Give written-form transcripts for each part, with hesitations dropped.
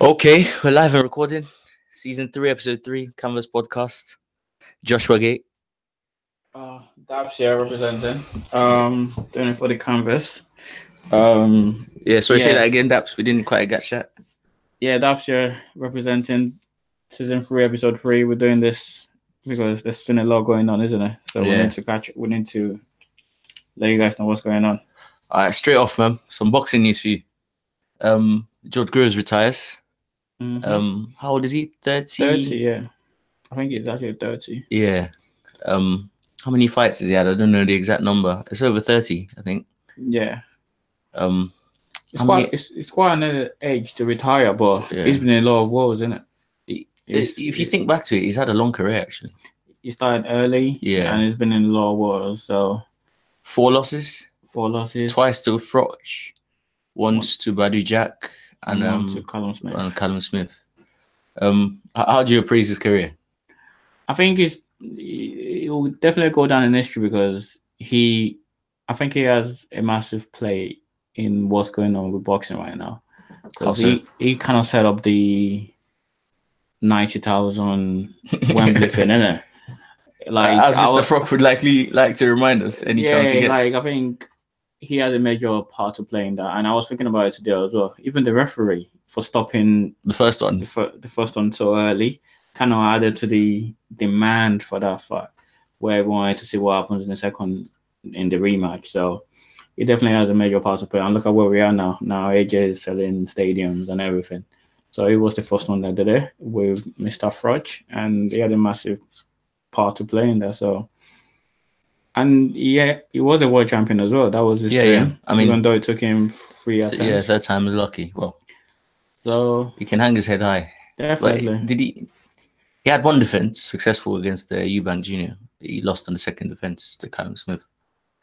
Okay, we're live and recording. Season 3, episode 3, Canvas Podcast. Joshua Gate. Dabs here representing. Doing it for the canvas. Say that again, Daps. We didn't quite get that. Dabs here representing season 3, episode 3. We're doing this because there's been a lot going on, isn't it? So we need to let you guys know what's going on. All right, straight off, man. Some boxing news for you. George Groves retires. Mm-hmm. How old is he? 30? 30, yeah. I think he's actually 30. Yeah. How many fights has he had? I don't know the exact number. It's over 30, I think. Yeah. It's It's quite an age to retire, but he's been in a lot of wars, isn't it? If you think back to it, he's had a long career, actually. He started early, and he's been in a lot of wars. So 4 losses. 4 losses. Twice to Froch. Once to Badou Jack. And one to Callum Smith. How do you appraise his career? I think he will definitely go down in history because I think he has a massive play in what's going on with boxing right now. Because he kind of set up the 90,000 Wembley thing, innit? Like as Mr. Froch would likely like to remind us any chance he gets. I think he had a major part to play in that, and I was thinking about it today as well. Even the referee for stopping the first one, the first one so early, kind of added to the demand for that fight, where we wanted to see what happens in the second in the rematch. So he definitely has a major part to play. And look at where we are now. Now AJ is selling stadiums and everything. So he was the first one that did it with Mr. Froch, and he had a massive part to play in there. So. And he was a world champion as well. That was his dream. Yeah. I mean, even though it took him 3 attempts. Yeah, third time was lucky. Well, so he can hang his head high. Definitely. But he had one defense successful against Eubank Jr. He lost on the second defense to Callum Smith.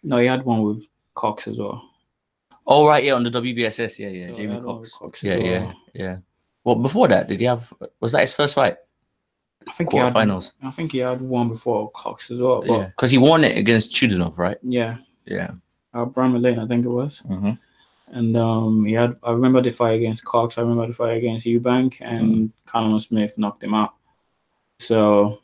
No, he had one with Cox as well. Oh right, on the WBSS, yeah, so Jamie Cox. Yeah. Well, before that, was that his first fight? I think quarterfinals. I think he had one before Cox as well. Yeah, because he won it against Chudinov, right? Yeah. Yeah. Bramall Lane, I think it was. Mm-hmm. And I remember the fight against Cox. I remember the fight against Eubank, and Callum Smith knocked him out. So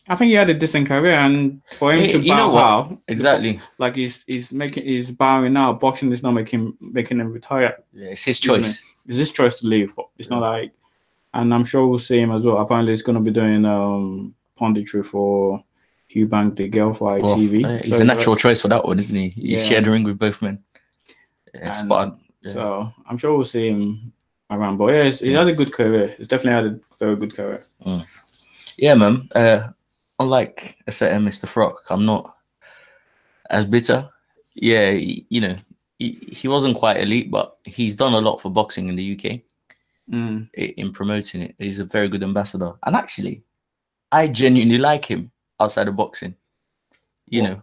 I think he had a decent career, and for him to bow out, exactly, like he's bowing out. Boxing is not making him retire. Yeah, it's his choice. It's his choice to leave. It's not like. And I'm sure we'll see him as well. Apparently, he's going to be doing punditry for Eubank, the girl for ITV. He's a natural choice for that one, isn't he? He's shared the ring with both men. Yeah, spot on. Yeah. So I'm sure we'll see him around. But he had a good career. He's definitely had a very good career. Yeah, man. Unlike a certain Mr. Froch, I'm not as bitter. Yeah, he wasn't quite elite, but he's done a lot for boxing in the UK. In promoting it. He's a very good ambassador, and actually I genuinely like him outside of boxing. You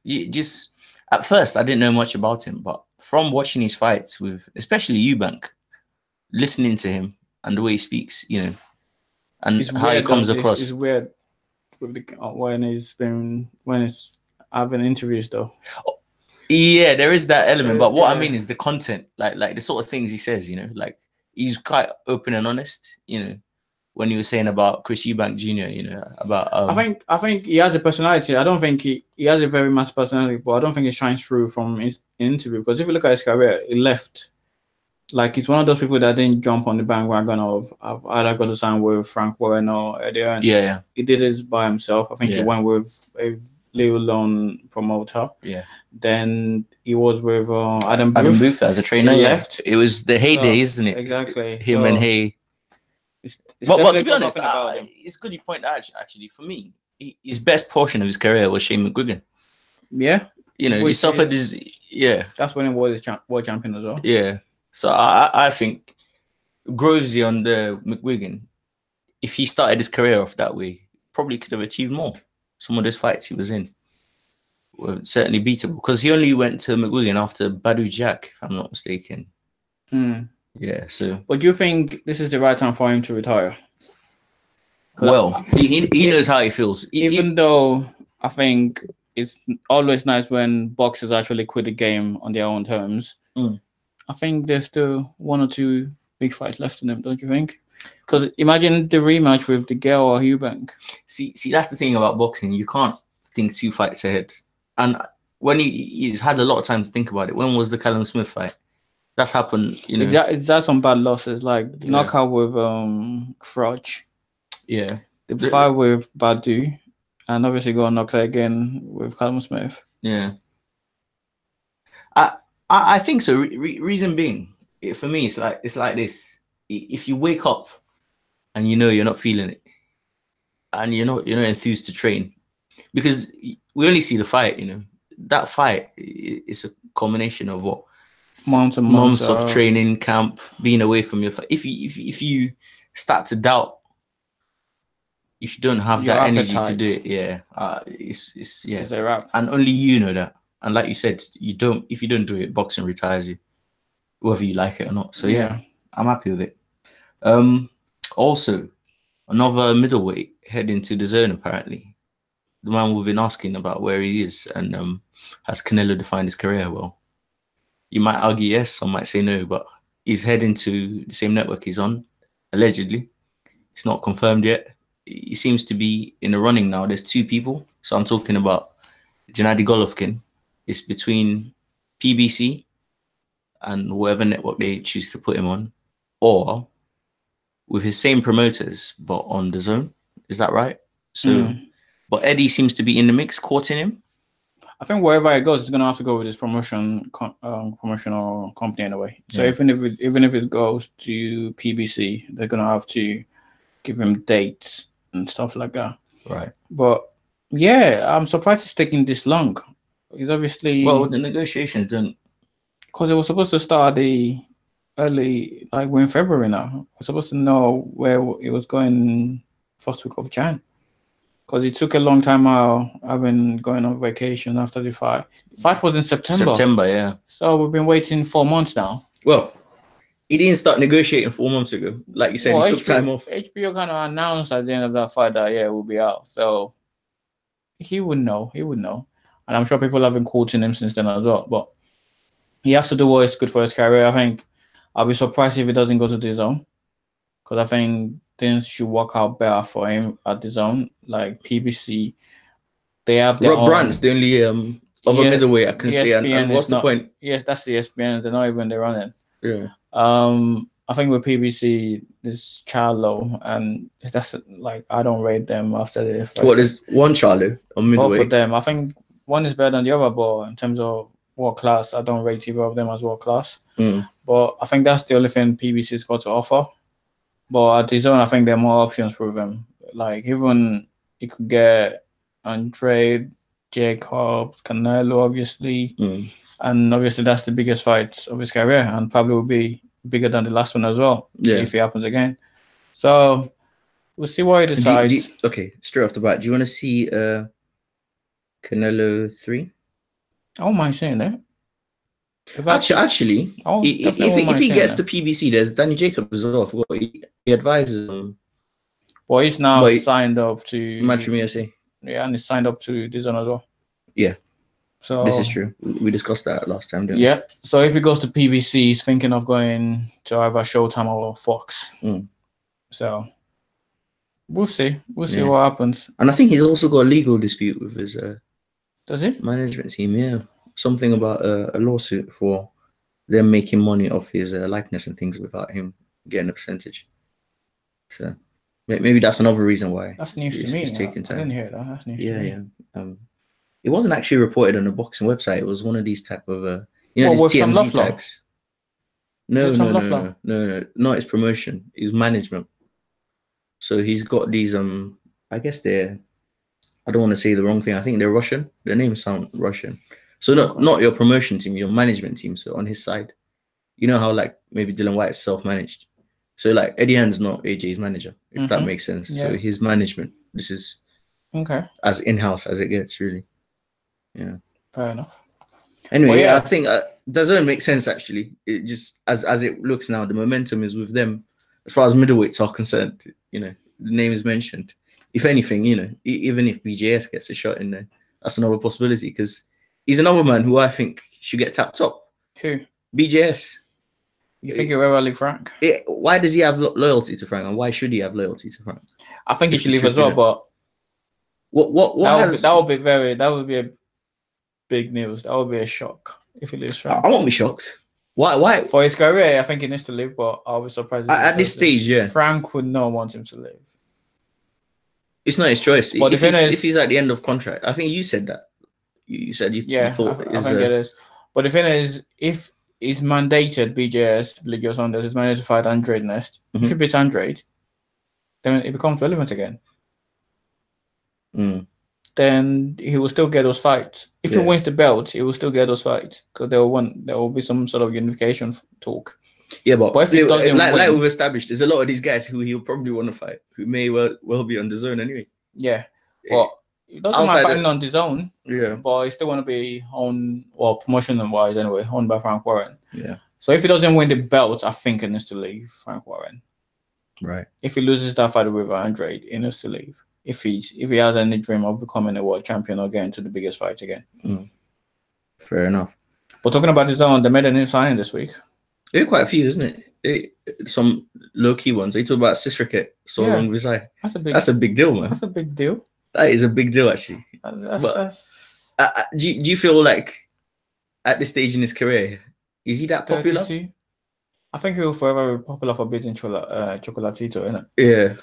just at first I didn't know much about him, but from watching his fights with especially Eubank, listening to him and the way he speaks, and how he comes across. It's weird with when he's having interviews though. Yeah, there is that element, but what I mean is the content, like the sort of things he says, like he's quite open and honest, when he was saying about Chris Eubank Jr., about I think he has a personality. I don't think he has a very massive personality, but I don't think it shines through from his interview. Because if you look at his career, he left. Like he's one of those people that didn't jump on the bandwagon of I've either got to sign with Frank Warren or Eddie Hearn. Yeah. He did it by himself. I think he went with a little known promoter. Yeah. Then he was with Adam Booth as a trainer. He left. It was the heyday, isn't it? Exactly. Him and Hay. But to be honest, it's good you point out. Actually, for me, his best portion of his career was Shane McGuigan. Yeah. He suffered his. Yeah. That's when he was world champion as well. Yeah. So I think Grovesy on the McGuigan, if he started his career off that way, probably could have achieved more. Some of those fights he was in were certainly beatable because he only went to McGuigan after Badou Jack, if I'm not mistaken. Yeah. So, but do you think this is the right time for him to retire? Well, he knows how he feels. Even though I think it's always nice when boxers actually quit the game on their own terms. I think there's still 1 or 2 big fight left in him, don't you think? Because imagine the rematch with De Gale or Eubank. See, that's the thing about boxing. You can't think 2 fights ahead. And when he's had a lot of time to think about it. When was the Callum Smith fight? That's happened, you know. It's had some bad losses, like the knockout with Froch. Yeah. The fight with Badu, and obviously got knocked out again with Callum Smith. Yeah. I think so. Reason being, for me, it's like this. If you wake up and you know you're not feeling it, and you're not enthused to train, because we only see the fight. You know, that fight is a combination of what months of training, camp, being away from your fight. If you start to doubt, if you don't have that energy to do it, it's a wrap. And only you know that. And like you said, if you don't do it, boxing retires you, whether you like it or not. So yeah, I'm happy with it. Also, another middleweight heading to the zone, apparently. The man we've been asking about where he is, and has Canelo defined his career well? You might argue yes, some might say no, but he's heading to the same network he's on, allegedly. It's not confirmed yet. He seems to be in the running now. There's 2 people. So I'm talking about Gennady Golovkin. It's between PBC and whatever network they choose to put him on, or with his same promoters, but on the zone. Is that right? So, but Eddie seems to be in the mix, courting him. I think wherever it goes, it's gonna have to go with his promotional company anyway. So even if it goes to PBC, they're gonna have to give him dates and stuff like that. Right. But yeah, I'm surprised it's taking this long. It's obviously the negotiations don't, because it was supposed to start early, like we're in February now. We're supposed to know where it was going first week of Jan. Because it took a long time out. I've been going on vacation after the fight. The fight was in September. Yeah. So we've been waiting 4 months now. Well, he didn't start negotiating 4 months ago. Like you said, he took time off. HBO kind of announced at the end of that fight that, we'll be out. So he would know. And I'm sure people have been quoting him since then as well. But he has to do what is good for his career. I think I'll be surprised if he doesn't go to the zone. Because I think things should work out better for him at the zone. Like PBC, they have their Rob Brandt's the only other middleweight I can see. And what's the point? Yes, that's the ESPN. They're not even they're running. Yeah. I think with PBC, there's Charlo, and that's like I don't rate them after this. What is one Charlo on middleweight? Both of them. I think one is better than the other, but in terms of world class, I don't rate either of them as world class. But I think that's the only thing PBC's got to offer. But at the zone, I think there are more options for him. Like even he could get Andre, Jacobs, Canelo, obviously, and obviously that's the biggest fight of his career, and probably will be bigger than the last one as well. If it happens again. So we'll see what he decides. Okay, straight off the bat, do you want to see Canelo 3? I don't mind saying that. Actually, if he gets to PBC, there's Danny Jacobs as well. I forgot he advises him. Well, he's now signed up to Matchroom USA. Yeah, and he's signed up to this one as well. Yeah. So this is true. We discussed that last time, didn't we? Yeah. So if he goes to PBC, he's thinking of going to either Showtime or Fox. So we'll see. We'll see what happens. And I think he's also got a legal dispute with his does he? Management team, yeah. Something about a lawsuit for them making money off his likeness and things without him getting a percentage. So maybe that's another reason why. That's news to me. It's taking time. I didn't hear that. That's news to me. Yeah. It wasn't actually reported on a boxing website. It was one of these type of these TMZ types. No, not his promotion. His management. So he's got these I guess I don't want to say the wrong thing. I think they're Russian. Their names sound Russian. So not your promotion team, your management team. So on his side, you know how like maybe Dylan White is self-managed. So like Eddie Hearn's not AJ's manager, if that makes sense. Yeah. So his management, this is as in-house as it gets, really. Yeah. Fair enough. Anyway, I think doesn't make sense actually. It just as it looks now, the momentum is with them as far as middleweights are concerned. You know, the name is mentioned. If anything, you know, even if BJS gets a shot in there, that's another possibility because he's another man who I think should get tapped up. Who? BJS. You think he'll ever leave Frank? Why does he have loyalty to Frank, and why should he have loyalty to Frank? I think he should leave as well, but that would be a big news. That would be a shock if he leaves Frank. I won't be shocked. Why? For his career, I think he needs to leave, but I'll be surprised at this stage. Yeah, Frank would not want him to leave. It's not his choice. But if he's at the end of contract, I think you said that. You said you thought. I think it is. But the thing is, if he's mandated, BJS, Ligio Saunders, is mandated to fight Andrade next. If he beats Andrade, then it becomes relevant again. Then he will still get those fights. If he wins the belt, he will still get those fights because there will be some sort of unification talk. Yeah, but if he doesn't like we've established, there's a lot of these guys who he'll probably want to fight, who may well be on the zone anyway. Yeah, but he doesn't mind fighting on the zone. Yeah, but he still want to be on, well, promotion wise anyway, owned by Frank Warren. Yeah. So if he doesn't win the belt, I think he needs to leave Frank Warren. Right. If he loses that fight with Andrade, he needs to leave. If he has any dream of becoming a world champion or getting to the biggest fight again. Fair enough. But talking about the zone, they made a new signing this week. There are quite a few, isn't it? Some low key ones. They talk about Sisriket, Sorong Visay. That's a big deal, man. That's a big deal. That is a big deal, actually. Do you feel like at this stage in his career, is he that popular? 32. I think he will forever be popular for beating Chocolatito, isn't it? Yeah.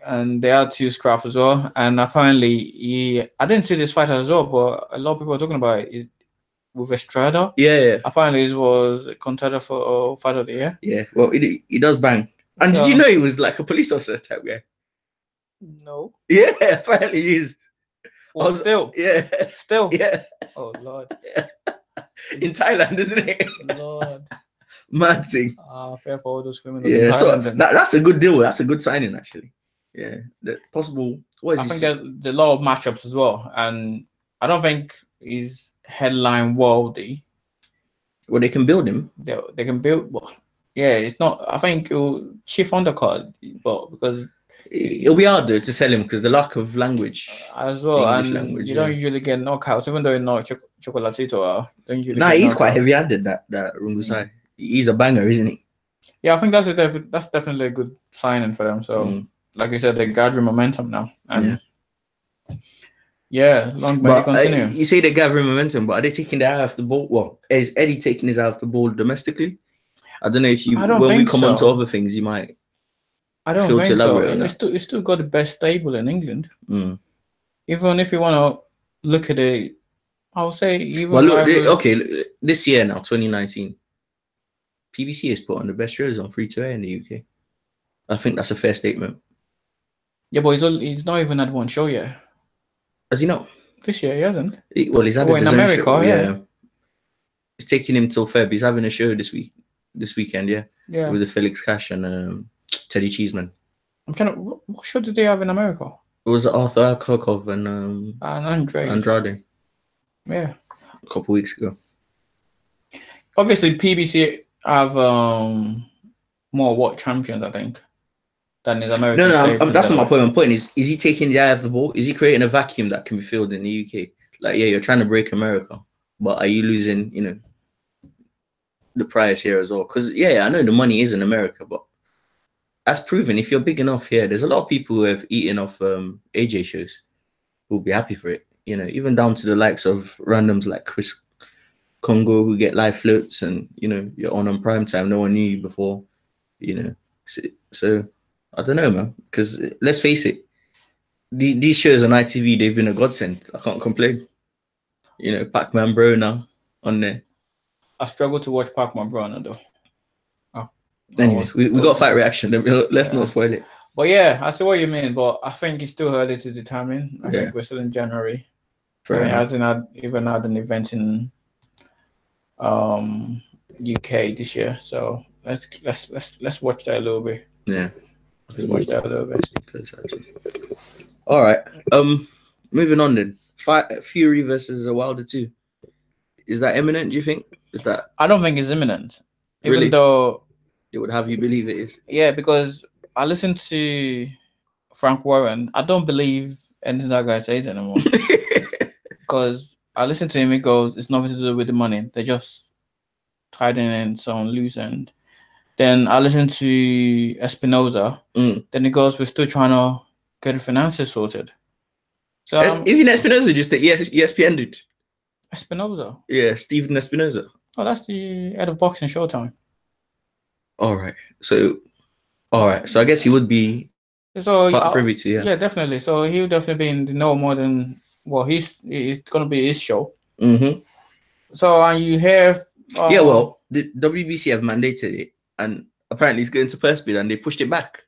And they had 2 scraps as well. And apparently, I didn't see this fight as well, but a lot of people are talking about it. With Estrada. Yeah. Apparently, it was a contender for Fight of the Year. Yeah. Well, he does bang. And did you know he was like a police officer type guy? No. Yeah, apparently he is. Well, still. Yeah. Still. Yeah. Oh, Lord. Yeah. In Thailand, isn't it? Lord. Mad thing. Fair for all those criminals. Yeah, so that's a good deal. That's a good signing, actually. Yeah. The possible. I think there's a lot of matchups as well. And I don't think he's headline worldy. Well, they can build him. They can build. Well, yeah, it's not. I think it'll chief undercard, but because it'll be hard though to sell him because the lack of language as well, English and language, you don't usually get knockouts, even though you're not Chocolatito. He's quite heavy-handed. That Rungvisai. He's a banger, isn't he? Yeah, I think that's definitely a good signing for them. So, like you said, they're gathering momentum now, and long may they continue. You say they're gathering momentum, but are they taking their eye off the ball? Well, is Eddie taking his eye off the ball domestically? I don't know if when we come on to other things, you might. I don't think so. It's still got the best stable in England. Even if you want to look at it, I'll say even. Well, look, this year now, 2019, PBC has put on the best shows on free to air in the UK. I think that's a fair statement. Yeah, but he's not even had one show yet. Has he not? This year he hasn't. He's had in America, show. Yeah. It's taking him till Feb. He's having a show this weekend, yeah. With the Felix Cash and Teddy Cheeseman. What show did they have in America? It was Arthur Kokov and Andrade. Yeah. A couple of weeks ago. Obviously, PBC have more world champions, I think, than his American. No, that's not my point. My point is he taking the eye off the ball? Is he creating a vacuum that can be filled in the UK? Like, you're trying to break America, but are you losing, the prize here as well? Because, I know the money is in America, but as proven, if you're big enough here, there's a lot of people who have eaten off AJ shows who'll be happy for it. Even down to the likes of randoms like Chris Congo who get live floats and, you're on prime time. No one knew you before, So, I don't know, man. Because let's face it, these shows on ITV, they've been a godsend. I can't complain. Pac-Man Bro now on there. I struggle to watch Pac-Man Bro now, though. Anyways, we got fight reaction. Let's not spoil it. But yeah, I see what you mean. But I think it's still early to determine. I think we're still in January. He hasn't even had an event in UK this year. So let's watch that a little bit. Yeah, let's watch that a little bit. All right. Moving on then. Fury versus Wilder 2. Is that imminent? Do you think? I don't think it's imminent. Really? Even though it would have you believe it is. Yeah, because I listened to Frank Warren. I don't believe anything that guy says anymore. Because I listened to him, he goes, it's nothing to do with the money. They're just tied in some loose end. Then I listened to Espinoza. Then it goes, we're still trying to get the finances sorted. So isn't Espinoza just the ESPN dude? Espinoza. Yeah, Steven Espinoza. Oh, that's the head of boxing Showtime. All right. So I guess he would be privy to, yeah, definitely. So he'll definitely be in the know more than it's gonna be his show. Mm-hmm. So and you have the WBC have mandated it, and apparently it's going to purse bid, and they pushed it back.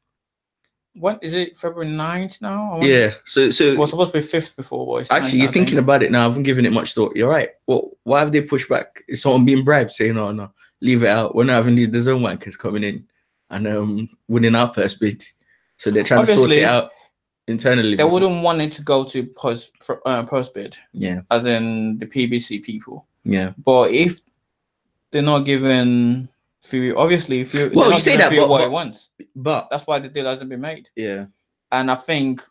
When is it? February 9th now? Yeah. So it was supposed to be 5th before, boys. Actually, you're thinking about it now. I haven't given it much thought. You're right. Well, why have they pushed back? Is someone being bribed, saying, "No, leave it out. We're not having these DAZN wankers coming in and winning our purse bid." So they're trying to sort it out internally. They wouldn't want it to go to purse bid. Yeah. As in the PBC people. Yeah. But if they're not giving Fury, obviously, if you say that, what it wants, but that's why the deal hasn't been made. Yeah. And I think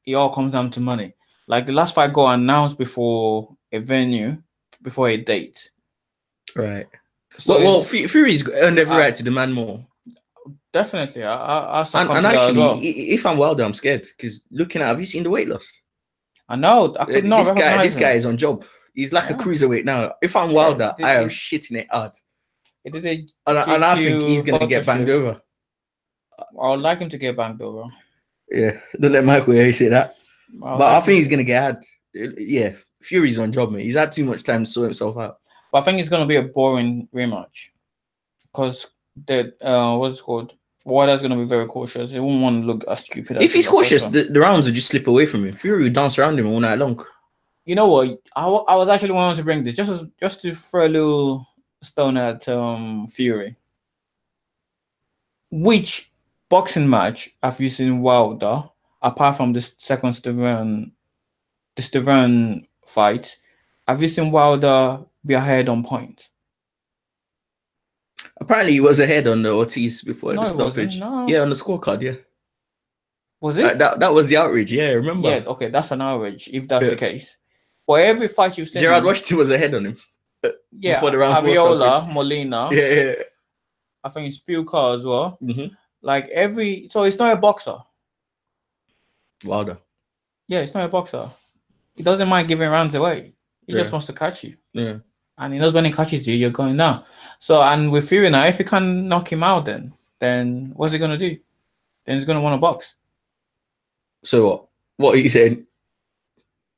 it all comes down to money. Like the last fight got announced before a venue, before a date. Right. So Fury's earned every right to demand more. Definitely, I and actually, if I'm Wilder, I'm scared because looking at, have you seen the weight loss? I know. I could not this guy is on job. He's like a cruiserweight now. If I'm Wilder, I am shitting it hard. And I think he's gonna get banged over. I would like him to get banged over. Yeah, don't let Michael hear you say that. But I think he's gonna get had. Yeah, Fury's on job, man. He's had too much time to sort himself out. But I think it's gonna be a boring rematch because what's it called? Wilder's gonna be very cautious. He won't want to look as stupid. If he's cautious, the rounds will just slip away from him. Fury will dance around him all night long. You know what? I was actually wanting to bring this just to throw a little stone at Fury. Which boxing match have you seen Wilder, apart from this second Stavern fight, have you seen Wilder be ahead on point? Apparently he was ahead on the Ortiz before the stoppage. No. Yeah, on the scorecard, yeah. Was it? That was the outrage, yeah, remember? Yeah, okay, that's an outrage, if that's the case. For every fight you've seen, Gerard Washington was ahead on him. Before the round Aviola, Molina. Yeah. I think it's Spilka as well. Mm-hmm. Like so it's not a boxer. Wilder. Yeah, it's not a boxer. He doesn't mind giving rounds away. He just wants to catch you. Yeah. And he knows when he catches you, you're going down. So, and with Fury now, if you can knock him out, then what's he gonna do? Then he's gonna want to box. So what? What are you saying?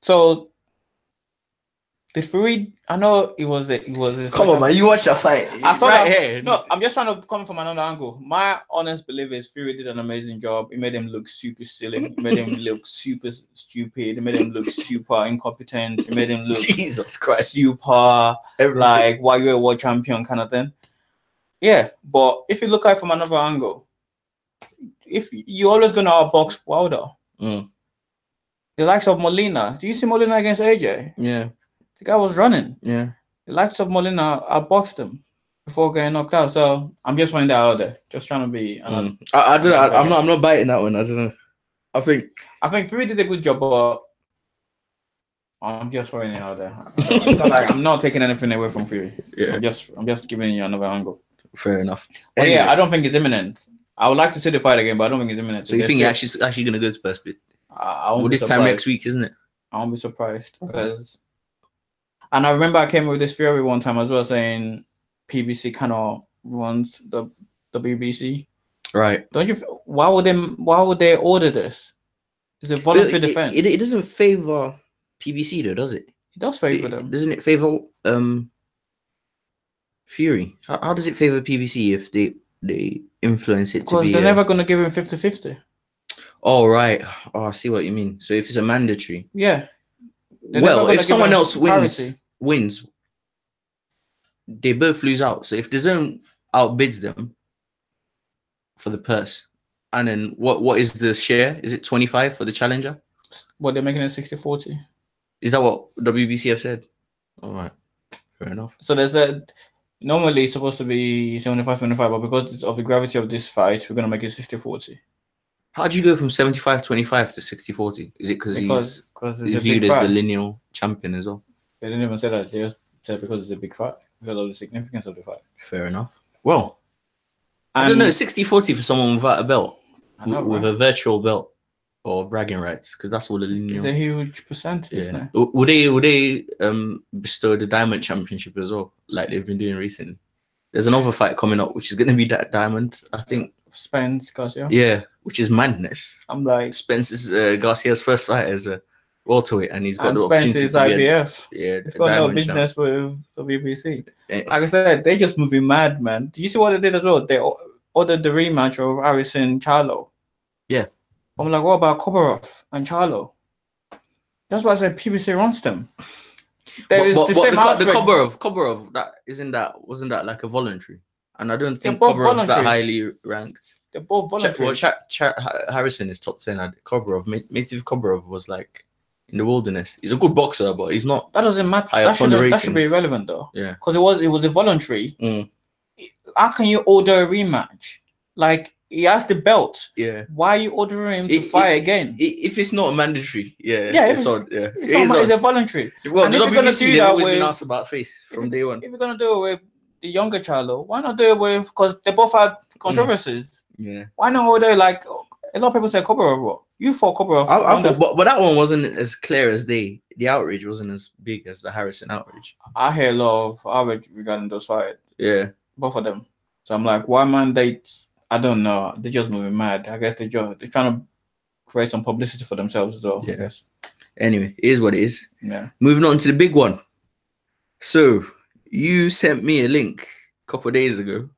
So the Fury, I know it was. Come on, man! You watched that fight. I saw here. No, I'm just trying to come from another angle. My honest belief is Fury did an amazing job. He made him look super silly. He made him look super stupid. He made him look super incompetent. He made him look Jesus Christ super like why you're a world champion kind of thing. Yeah, but if you look at it from another angle, if you're always gonna outbox Wilder, the likes of Molina. Do you see Molina against AJ? Yeah. The guy was running. Yeah. The likes of Molina outboxed him before getting knocked out. So I'm just throwing that out there. Just trying to be. I don't know. I'm not biting that one. I don't know. I think Fury did a good job, but I'm just throwing it out there. I'm not taking anything away from Fury. Yeah. I'm just giving you another angle. Fair enough. Anyway. Yeah, I don't think it's imminent. I would like to see the fight again, but I don't think it's imminent. So you think you're actually going to go to first bit? Well, this time next week, isn't it? I won't be surprised because. And I remember I came with this theory one time as well, saying PBC kind of runs the BBC. Right. Don't you? Why would they order this? It's a voluntary defense. It doesn't favor PBC though, does it? It does favor them. Doesn't it favor Fury? How does it favor PBC if they influence it? Because they're never gonna give him 50-50. Oh right. Oh, I see what you mean. So if it's a mandatory. Yeah. Well, if someone else wins, they both lose out. So if DAZN outbids them for the purse, and then what is the share? Is it 25 for the challenger? What, they're making it 60-40? Is that what WBC have said? All right, fair enough. So normally it's supposed to be 75-25, but because of the gravity of this fight, we're gonna make it 60-40. How do you go from 75-25 to 60-40? Is it because he's viewed as the lineal champion as well? They didn't even say that. They just said because it's a big fight. because of the significance of the fight. Fair enough. Well, I don't know, 60-40 for someone without a belt, with a virtual belt or bragging rights, because that's all the It's a huge percentage. Yeah. Would they bestow the Diamond Championship as well, like they've been doing recently? There's another fight coming up, which is going to be that Diamond, I think. Spence Garcia. Yeah, which is madness. I'm like, Spence is Garcia's first fight as a welterweight, and he's got the Spence opportunity is to IBF. Yeah, it's got no business with WBC. Like I said, they just moving mad, man. Did you see what they did as well? They ordered the rematch of Harrison Charlo. Yeah. I'm like, what about Kobarov and Charlo? That's why I said PBC runs them. There is the same Kobarov, wasn't that like a voluntary? And I don't think Kobarov's that highly ranked. They're both voluntary. Harrison is top 10. Kobarov, Mativ Kobarov was like in the wilderness. He's a good boxer, but he's not. That doesn't matter. That should be irrelevant though. Yeah. Because it was a voluntary. How can you order a rematch? Like, he has the belt. Yeah. Why are you ordering him to fight again? If it's not mandatory, it's a voluntary. Well, the WBC, they've always been asked about face from day one. If you're gonna do it with the younger Charlo, why not do it with? Because they both had controversies. Yeah. Why not order like a lot of people say Kobarov? You fought Kobarov. I thought, but that one wasn't as clear as the outrage wasn't as big as the Harrison outrage. I hear a lot of outrage regarding those fights. Yeah. Both of them. So I'm like, why mandate? I don't know. They're just moving mad. I guess they're trying to create some publicity for themselves as well. Yeah. I guess. Anyway, it is what it is. Yeah. Moving on to the big one. So you sent me a link a couple of days ago,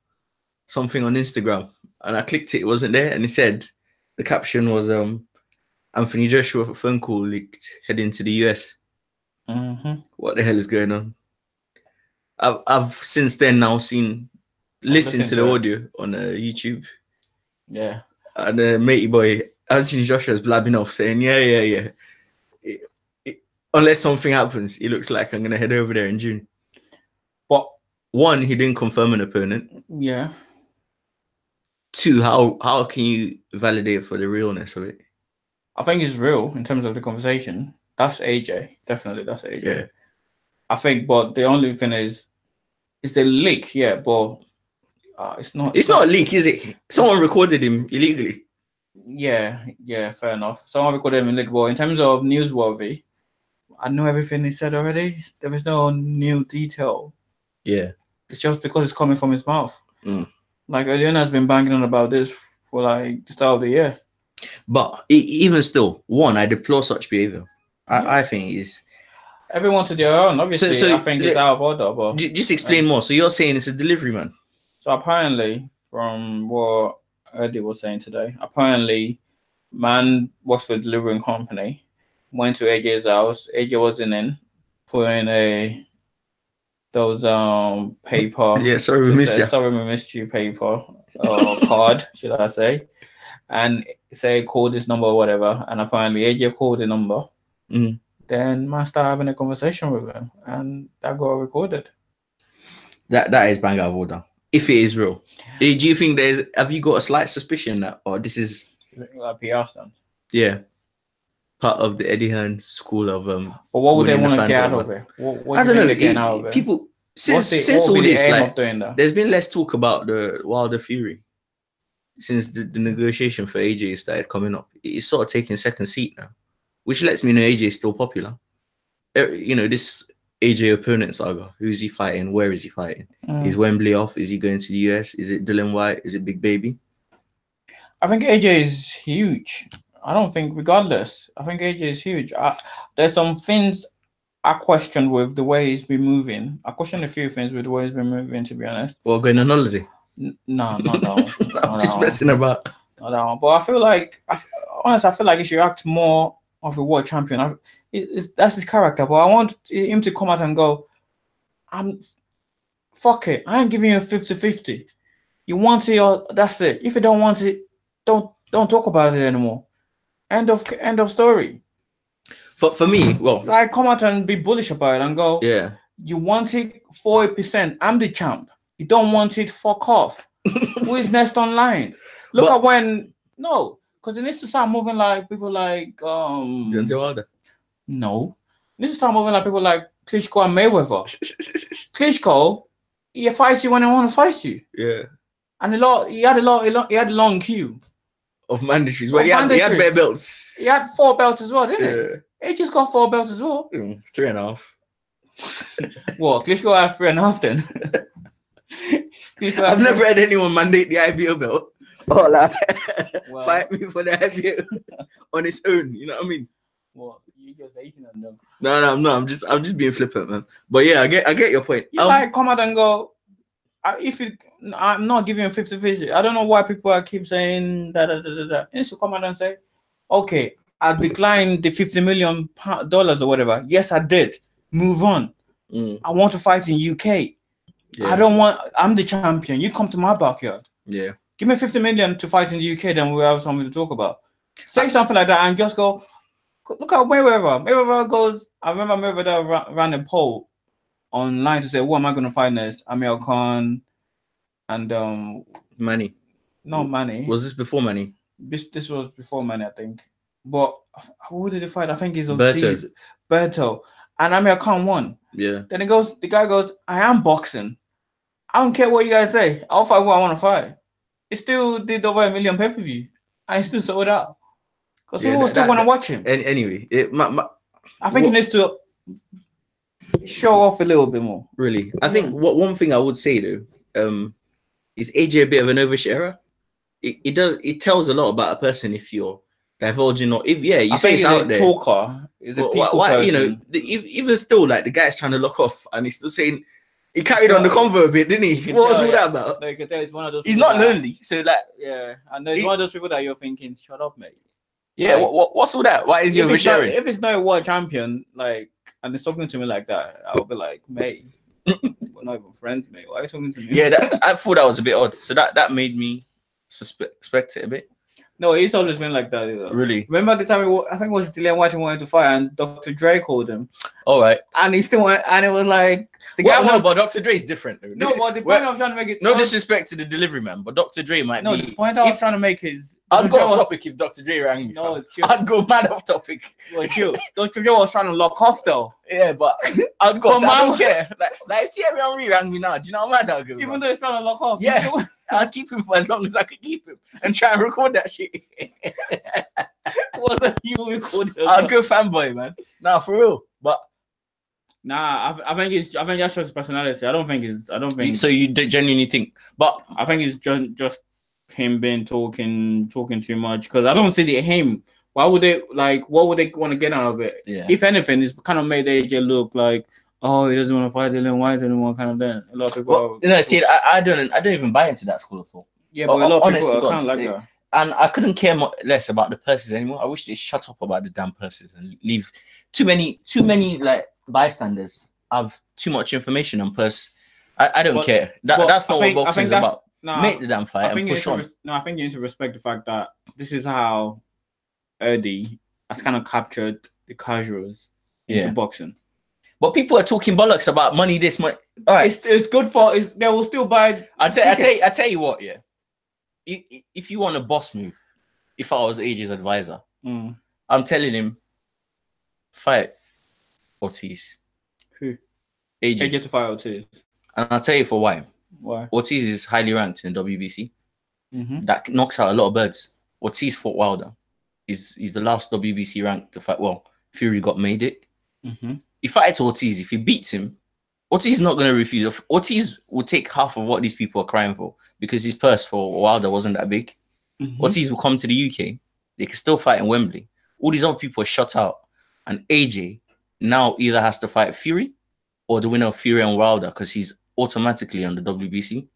something on Instagram, and I clicked it. It wasn't there, and it said the caption was Anthony Joshua phone call leaked heading to the US. What the hell is going on? I've since then now listened to the audio on YouTube. Yeah. And matey boy Anthony Joshua is blabbing off saying, yeah. Unless something happens, it looks like I'm gonna head over there in June. But one, he didn't confirm an opponent. Yeah. Two, how can you validate for the realness of it? I think it's real in terms of the conversation. That's AJ. Definitely, that's AJ. Yeah. I think, but the only thing is, it's a leak, yeah, but it's not. It's not a leak, is it? Someone recorded him illegally. Yeah, fair enough. Someone recorded him illegally. But in terms of newsworthy, I know everything he said already. There is no new detail. Yeah. It's just because it's coming from his mouth. Like, Eliana has been banging on about this for like the start of the year. But even still, one, I deplore such behavior. I think is everyone to their own. Obviously, so I think it's out of order. But just explain more. So you're saying it's a delivery man? So apparently, from what Eddie was saying today, apparently, man works for a delivering company. Went to AJ's house. AJ wasn't in. Put in those paper. Yeah, sorry we missed you. Sorry we missed you. Paper card, should I say? And say call this number or whatever. And apparently AJ called the number. Then man started having a conversation with him, and that got recorded. That is bang out of order. If it is real, do you think have you got a slight suspicion that, or this is like PR stunt? Yeah, part of the Eddie Hearn school of But what would they want to get out of it? What I don't know. Getting out of it? People since all this, like, there's been less talk about the Wilder Fury since the negotiation for AJ started coming up. It's sort of taking second seat now, which lets me know AJ is still popular. You know, this AJ opponent saga. Who's he fighting? Where is he fighting? Is Wembley off? Is he going to the US? Is it Dylan White? Is it Big Baby? I think AJ is huge. I don't think, regardless, I think AJ is huge. There's some things I questioned with the way he's been moving. I questioned a few things with the way he's been moving, to be honest. Well, going on holiday? No, not that one. I'm just messing about. Not that one. But I feel like, honestly, I feel like he should act more of a world champion. That's his character. But I want him to come out and go, fuck it. I ain't giving you a 50-50. You want it, or that's it. If you don't want it, don't talk about it anymore. End of story. For me, well, like, come out and be bullish about it and go, yeah. You want it 40%. I'm the champ. You don't want it, fuck off. Who is next online? Look at when because it needs to start moving like people like Deontay Wilder. No. It needs to start moving like people like Klitschko and Mayweather. Klitschko he fights you when he want to fight you. Yeah. And he had a long queue Of mandatories. Well, he had bare belts. He had 4 belts as well, didn't Yeah. he? He just got 4 belts as well. 3.5. What? Klitschko had 3.5 then. I've never had anyone mandate the IBO belt. Or like fight me for the IBO on its own. You know what I mean? What? You just hating on them? No, I'm not. I'm just being flippant, man. But yeah, I get your point. You might come out and go. I'm not giving you 50-50. I don't know why people keep saying that. You should come out and say, okay, I declined the $50 million or whatever. Yes, I did. Move on. I want to fight in UK. Yeah. I'm the champion. You come to my backyard. Yeah. Give me 50 million to fight in the UK, then we'll have something to talk about. Say something like that and just go, look at Mayweather. Mayweather goes, I remember Mayweather ran a poll online to say, what am I going to fight next? Amir Khan and Manny. Not Manny. Was this before Manny? This was before Manny, I think. But who did he fight? I think it's Ortiz. Berto. And Amir Khan won. Yeah. Then the guy goes, I am boxing. I don't care what you guys say. I'll fight what I want to fight. It still did over 1 million pay-per-view. And it still sold out. Because people still want to watch him. Anyway, I think he needs to show off a little bit more. Really? I think one thing I would say though, is AJ a bit of an oversharer? It tells a lot about a person if you're divulging or you say it's out there. Talker. Is a people person. You know, even still, like the guy's trying to lock off and he's still saying he carried on the convo a bit, didn't he? What was all that about? No, you can tell it's one of those. He's not lonely, so like and there's one of those people that you're thinking, shut up, mate. Yeah, like, what's all that? Why is he oversharing? If it's not a world champion, like, and he's talking to me like that, I'll be like, mate, we're not even friends, mate. Why are you talking to me? Yeah, I thought that was a bit odd. So that made me suspect it a bit. No, he's always been like that. Really? Remember the time I think it was Dillian White wanted to fight, and Dr. Dre called him. All right. And he still went, and it was like the guy. No, but Dr. Dre is different. No, but the point I was trying to make it. No disrespect to the delivery man, but Dr. Dre might be. No, the point I was trying to make is. I'd go off topic if Dr. Dre rang me. No, I'd go mad off topic. Well, chill. Dr. Dre was trying to lock off though. Yeah, but I'd go. I don't care. Like if Thierry Henry rang me now, do you know how mad I'd go? Even though he's trying to lock off. Yeah. I'd keep him for as long as I could keep him and try and record that shit. What you record? I'd go fanboy, man. Nah, for real. But nah, I think that's just his personality. I don't think. So you genuinely think? But I think it's just him being talking too much. Because I don't see the him. Why would they what would they want to get out of it? Yeah. If anything, it's kind of made AJ look like, oh, he doesn't want to fight Dillian White anymore, kind of thing. A lot of people. See, I don't even buy into that school of thought. Yeah, but a lot of people are kind of like that. And I couldn't care less about the purses anymore. I wish they shut up about the damn purses and leave too many like bystanders have too much information on purse. I don't care. That's not what boxing is about. Make the damn fight and push on. I think you need to respect the fact that this is how Eddie has kind of captured the casuals into boxing. But people are talking bollocks about money. This money, all right. It's good for. They will still buy. I tell you what. Yeah, if you want a boss move, if I was AJ's advisor, I'm telling him, fight Ortiz. Who? AJ to fight Ortiz. And I'll tell you for why. Why? Ortiz is highly ranked in WBC. Mm-hmm. That knocks out a lot of birds. Ortiz fought Wilder. He's the last WBC rank to fight. Well, Fury got made it. Mm-hmm. He fights Ortiz. If he beats him, Ortiz is not going to refuse. Ortiz will take half of what these people are crying for because his purse for Wilder wasn't that big. Mm-hmm. Ortiz will come to the UK. They can still fight in Wembley. All these other people are shut out. And AJ now either has to fight Fury or the winner of Fury and Wilder because he's automatically on the WBC.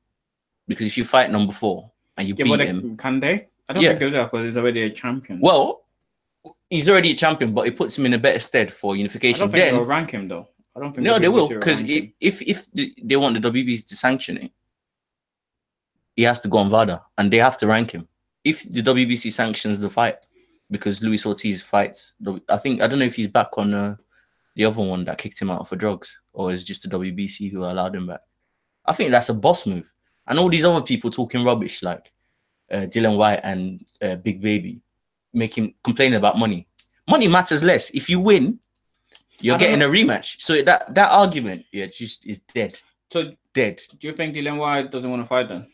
Because if you fight number 4 and you beat him... Can they? I don't think they'll do that because he's already a champion. Well, he's already a champion, but it puts him in a better stead for unification. I don't think they'll rank him, though. I don't think. No, they will, because if they want the WBC to sanction it, he has to go on VADA, and they have to rank him. If the WBC sanctions the fight, because Luis Ortiz fights, I don't know if he's back on the other one that kicked him out for drugs, or is just the WBC who allowed him back. I think that's a boss move, and all these other people talking rubbish like Dillian White and Big Baby, make him complain about money. Money matters less. If you win, you're getting a rematch. So that argument, just is dead. So dead. Do you think Dylan White doesn't want to fight then?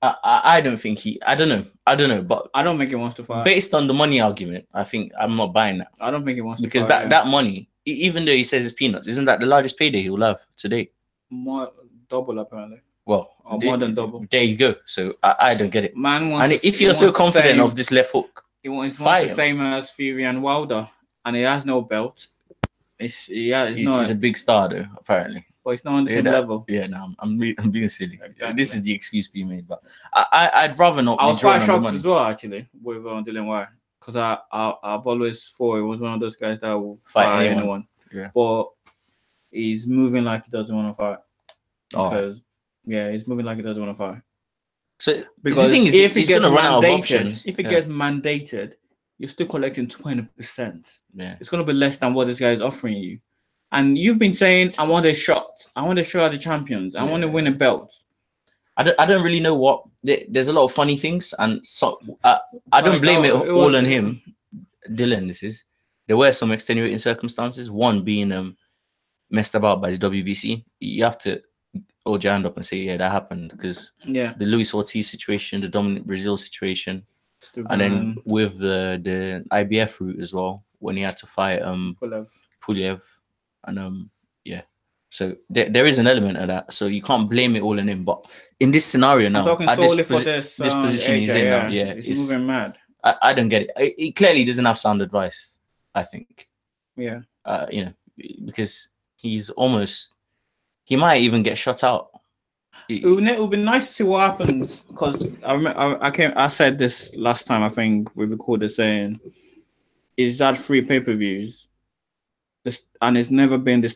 I don't think he. I don't know. But I don't think he wants to fight. based on the money argument, I think I'm not buying that. I don't think he wants to Because fight. that money, even though he says it's peanuts, isn't that the largest payday he will have today? More double apparently. Well, Or more than double. There you go. So I don't get it. Man wants. And to, if you're so confident of this left hook, he wants fight the him. same as Fury and Wilder, and he has no belt. He's a big star though, apparently. But it's not on the same level. Yeah, no, I'm being silly. Exactly. This is the excuse being made, but I'd rather not. I was quite shocked as well, actually, with Dylan White, because I've always thought he was one of those guys that will fight anyone. Yeah. But he's moving like he doesn't want to fight. Because he's moving like he doesn't want to fight. So because the thing is, if he's going to run out of options, if it gets mandated, you're still collecting 20%. Yeah, it's going to be less than what this guy is offering you. And you've been saying, I want a shot. I want to show at the champions. I want to win a belt. I don't really know what. There's a lot of funny things, and so I don't blame it all on him. Dylan, this is. There were some extenuating circumstances. One being messed about by the WBC. You have to hold your hand up and say, yeah, that happened, because the Luis Ortiz situation, the Dominic Brazil situation, and then with the IBF route as well, when he had to fight Pulev. And so there is an element of that. So you can't blame it all on him. But in this scenario now, at this position he's in now, he's moving mad. I don't get it. He clearly doesn't have sound advice, I think. Yeah. Because he might even get shut out. It would be nice to see what happens, because I remember I said this last time. I think we recorded saying, is that 3 pay-per-views? And it's never been the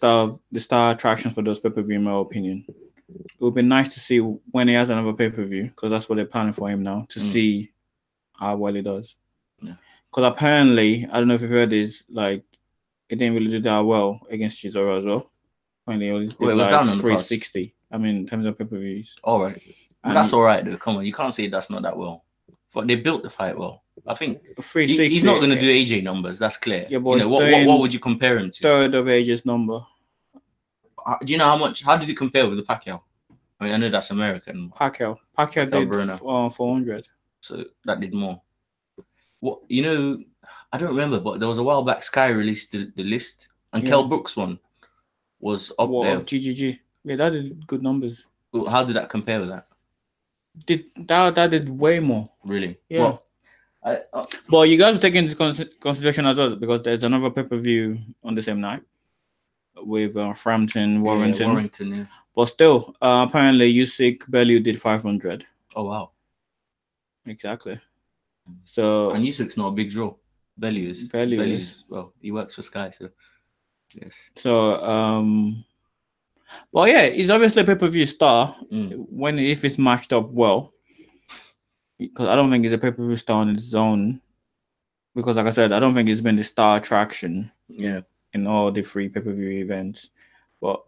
star attraction for those pay-per-view, in my opinion. It would be nice to see when he has another pay-per-view, because that's what they're planning for him now, to see how well he does. Because apparently, I don't know if you've heard this, like, it didn't really do that well against Chisora as well. Apparently, it was down on 360. I mean, in terms of pay-per-views. All right. That's all right, though. Come on, you can't say that's not that well. But they built the fight well. I think he's not going to do AJ numbers. That's clear. Yeah, but what would you compare him to? Third of AJ's number. Do you know how much? How did it compare with the Pacquiao? I mean, I know that's American. Pacquiao did 400. So that did more. What I don't remember, but there was a while back. Sky released the list, and Kell Brooks one was up there. GGG. Yeah, that did good numbers. How did that compare with that? That did way more. Really? Yeah. But you guys take into consideration as well, because there's another pay-per-view on the same night with Frampton, Warrington. Yeah, Warrington, yeah. But still, apparently Usyk Bellew did 500. Oh, wow. Exactly. So, and Usyk's not a big draw. Bellew is. Well, he works for Sky, so yes. So, but yeah, he's obviously a pay-per-view star if it's matched up well. Because I don't think he's a pay-per-view star on its own. Because, like I said, I don't think he's been the star attraction. Yeah. In all the 3 pay-per-view events, but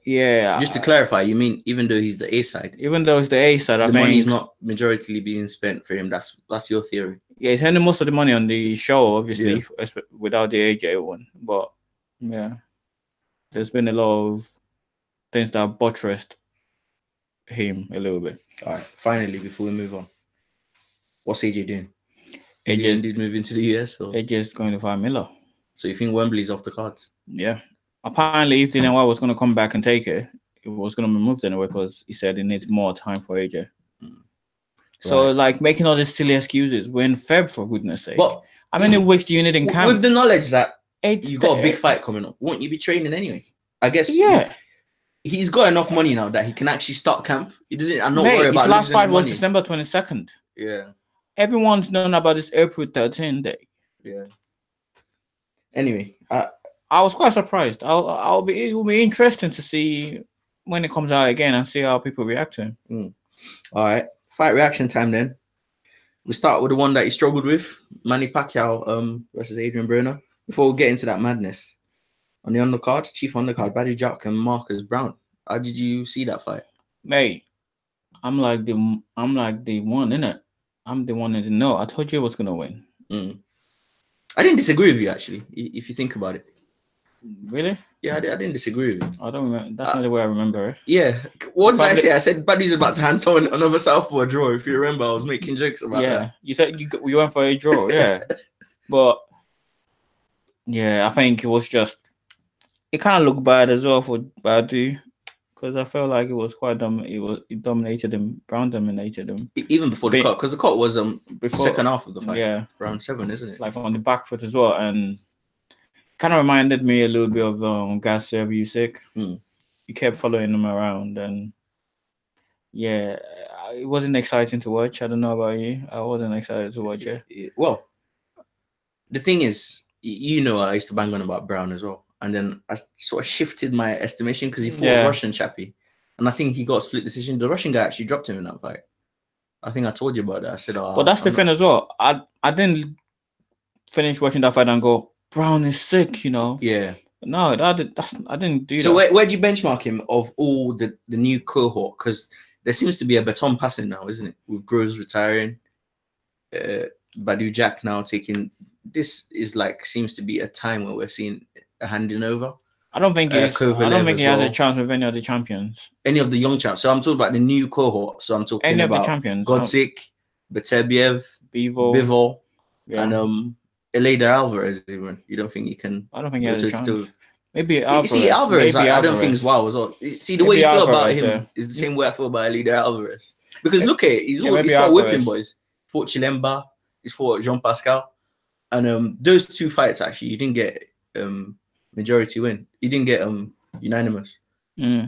Just to clarify, you mean even though he's the A side? Even though it's the A side, the money's not majority being spent for him. That's your theory. Yeah, he's spending most of the money on the show, obviously, without the AJ one. But yeah, there's been a lot of things that have buttressed him a little bit. All right, finally, before we move on, what's AJ doing? AJ moving to the US? Or? AJ's going to fight Miller. So you think Wembley's off the cards? Yeah. Apparently, if Dylan White was going to come back and take it, it was going to be moved anyway, because he said he needs more time for AJ. So, like, making all these silly excuses. We're in Feb, for goodness sake. Well, how many weeks do you need in camp? With the knowledge that you've got a big fight coming up, won't you be training anyway? I guess. Yeah. He's got enough money now that he can actually start camp. He doesn't. I'm not worried about his last fight was December 22nd. Yeah. Everyone's known about this April 13th day. Yeah. Anyway, I was quite surprised. It will be interesting to see when it comes out again and see how people react to him. All right, fight reaction time then. We start with the one that he struggled with, Manny Pacquiao versus Adrian Broner. Before we get into that madness, on the undercard, chief undercard, Badou Jack and Marcus Brown. How did you see that fight? Mate, I'm like the one, innit? I'm the one that didn't know. I told you I was gonna win. I didn't disagree with you, actually, if you think about it. Really? Yeah, I didn't disagree with you. I don't remember. That's not the way I remember it. Yeah. What did I Probably- say? I said Badou's about to hand someone another Southpaw draw. If you remember, I was making jokes about Yeah, that. you said you went for a draw. Yeah, but yeah, I think it was just it kind of looked bad as well for Badou because I felt like it was quite it dominated him. Brown dominated him Even before the cut, because the cut was before second half of the fight. Yeah, round 7, isn't it? like on the back foot as well, and kind of reminded me a little bit of Garcia Usyk. He kept following him around, and yeah, it wasn't exciting to watch. I don't know about you. I wasn't excited to watch it. Well, the thing is, I used to bang on about Brown as well, and then I sort of shifted my estimation because he fought a Russian chappie, and I think he got a split decision. The Russian guy actually dropped him in that fight. I think I told you about that. I said, but that's the thing as well. I didn't finish watching that fight and go, Brown is sick, Yeah. No, I didn't do that. So where do you benchmark him of all the new cohort? Because there seems to be a baton passing now, isn't it? With Groves retiring, Badou Jack now taking. This is seems to be a time where we're seeing a handing over. I don't think he has a chance with any of the champions. Any of the young champs. So I'm talking about the new cohort. So I'm talking any about of the champions. Godzik, Beterbiev, Bivol, and Eleider Alvarez. Even you don't think he can? I don't think he has a chance. Maybe Alvarez. See, Alvarez, I don't think is wow as well. See, the way you feel about him is the same way I feel about Eleider Alvarez. Because look at it, he's fought whipping boys. Fought Chilemba. He's fought Jean Pascal. And those two fights actually, you didn't get majority win. You didn't get unanimous.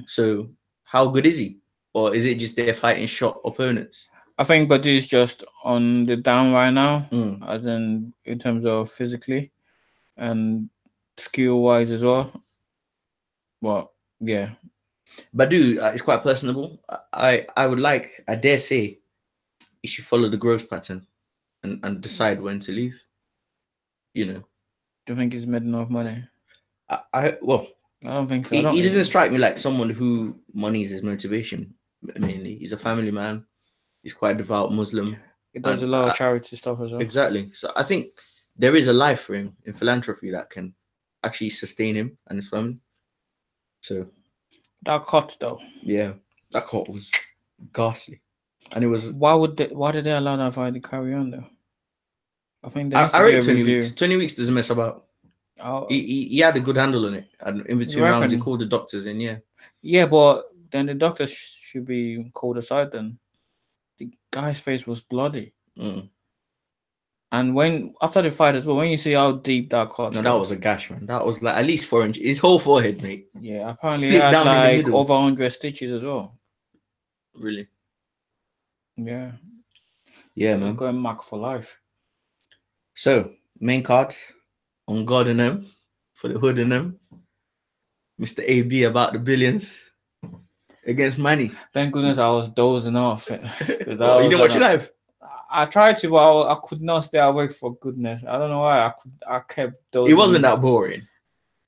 So how good is he? Or is it just they're fighting shot opponents? I think Badou's just on the down right now, as in terms of physically and skill-wise as well. But yeah, Badou is quite personable. I dare say, he should follow the growth pattern and decide when to leave. Do you think he's made enough money? I don't think so. He doesn't strike me like someone who money is his motivation. Mainly, he's a family man. He's quite a devout Muslim. He does a lot of charity stuff as well. Exactly. So I think there is a life for him in philanthropy that can actually sustain him and his family. So that cut though. Yeah, that cut was ghastly, and it was. Why did they allow that fight to carry on though? I think I read 20 weeks. 20 weeks doesn't mess about. Oh. He had a good handle on it, and in between rounds he called the doctors in. Yeah, but then the doctors should be called aside. Then the guy's face was bloody, and after the fight as well, when you see how deep that cut, that was a gash, man. That was at least 4 inches. His whole forehead, mate. Yeah, apparently he had over 100 stitches as well. Really? Yeah. Yeah, man. Going Mac for life. So main card. On God and them, for the hood and them, Mr. AB about the billions against Manny. Thank goodness I was dozing off. You didn't watch it live? I tried to, but I could not stay awake for goodness. I don't know why. I kept dozing. It wasn't that boring.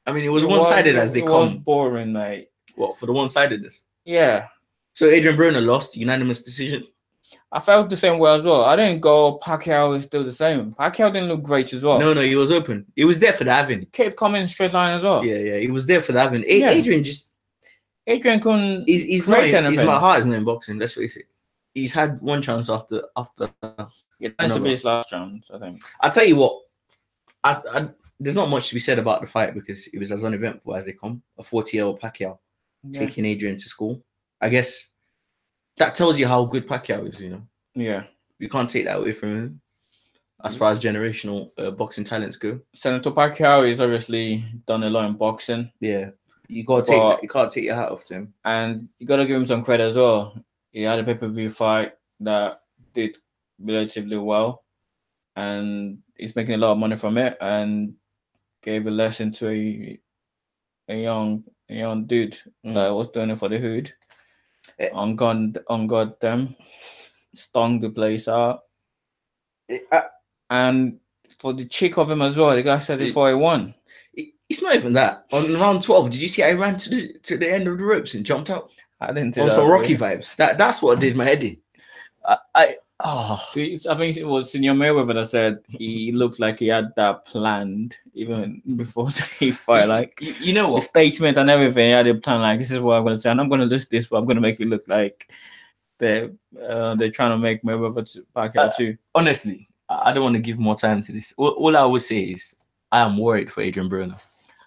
I mean, it was one-sided as they come. It was boring, mate. What, for the one-sidedness? Yeah. So Adrian Broner lost, unanimous decision. I felt the same way as well. I didn't go Pacquiao is still the same. Pacquiao didn't look great as well. No, he was open. He was there for the having. Kept coming straight line as well. Yeah, he was there for the having. Adrian couldn't. He's not. My heart is not in boxing. Let's face it. He's had one chance after. Yeah, that's to be his last chance, I think. I'll tell you what. There's not much to be said about the fight because it was as uneventful as they come. A 40-year-old Pacquiao taking Adrian to school. I guess that tells you how good Pacquiao is, Yeah. You can't take that away from him as far as generational boxing talents go. Senator Pacquiao is obviously done a lot in boxing. Yeah. You can't take your hat off to him. And you got to give him some credit as well. He had a pay-per-view fight that did relatively well. And he's making a lot of money from it and gave a lesson to a young dude that was doing it for the hood. On God them, stung the place out. And for the cheek of him as well, the guy said before he won. It's not even that. On round 12, did you see I ran to the end of the ropes and jumped out? I didn't do that. Also Rocky vibes. That's what did my head in. Oh, I think it was Senior Mayweather that said he looked like he had that planned even before he fight. Like you know the what? statement and everything, he had a plan. Like this is what I'm going to say, and I'm going to list this, but I'm going to make it look like they're trying to make Mayweather to back out too. Honestly, I don't want to give more time to this. All I would say is I am worried for Adrian Broner.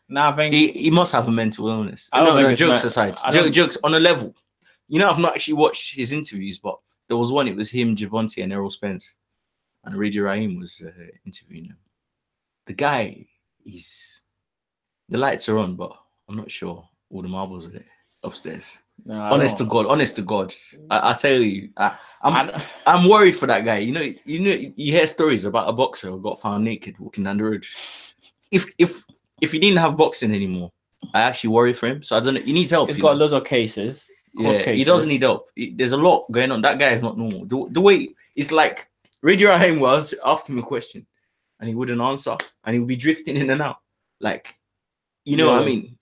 Now I think He must have a mental illness. I don't think No, it's jokes me- aside. I don't- Jokes on a level. You know, I've not actually watched his interviews, but there was one. It was him, Javante, and Errol Spence, and Reggie Rahim was interviewing him. The guy is. The lights are on, but I'm not sure all the marbles are there upstairs. no, I Honest don't. to God, I tell you, I don't- I'm worried for that guy. You know, you hear stories about a boxer who got found naked walking down the road. If he didn't have boxing anymore, I actually worry for him. So I don't know. He needs help. He's you got know? loads of cases. court Yeah, he cases. does need help. There's a lot going on. That guy is not normal. The way it's like Radio Rahim was asking him a question and he wouldn't answer and he would be drifting in and out. Like, you know what I Yeah. mean?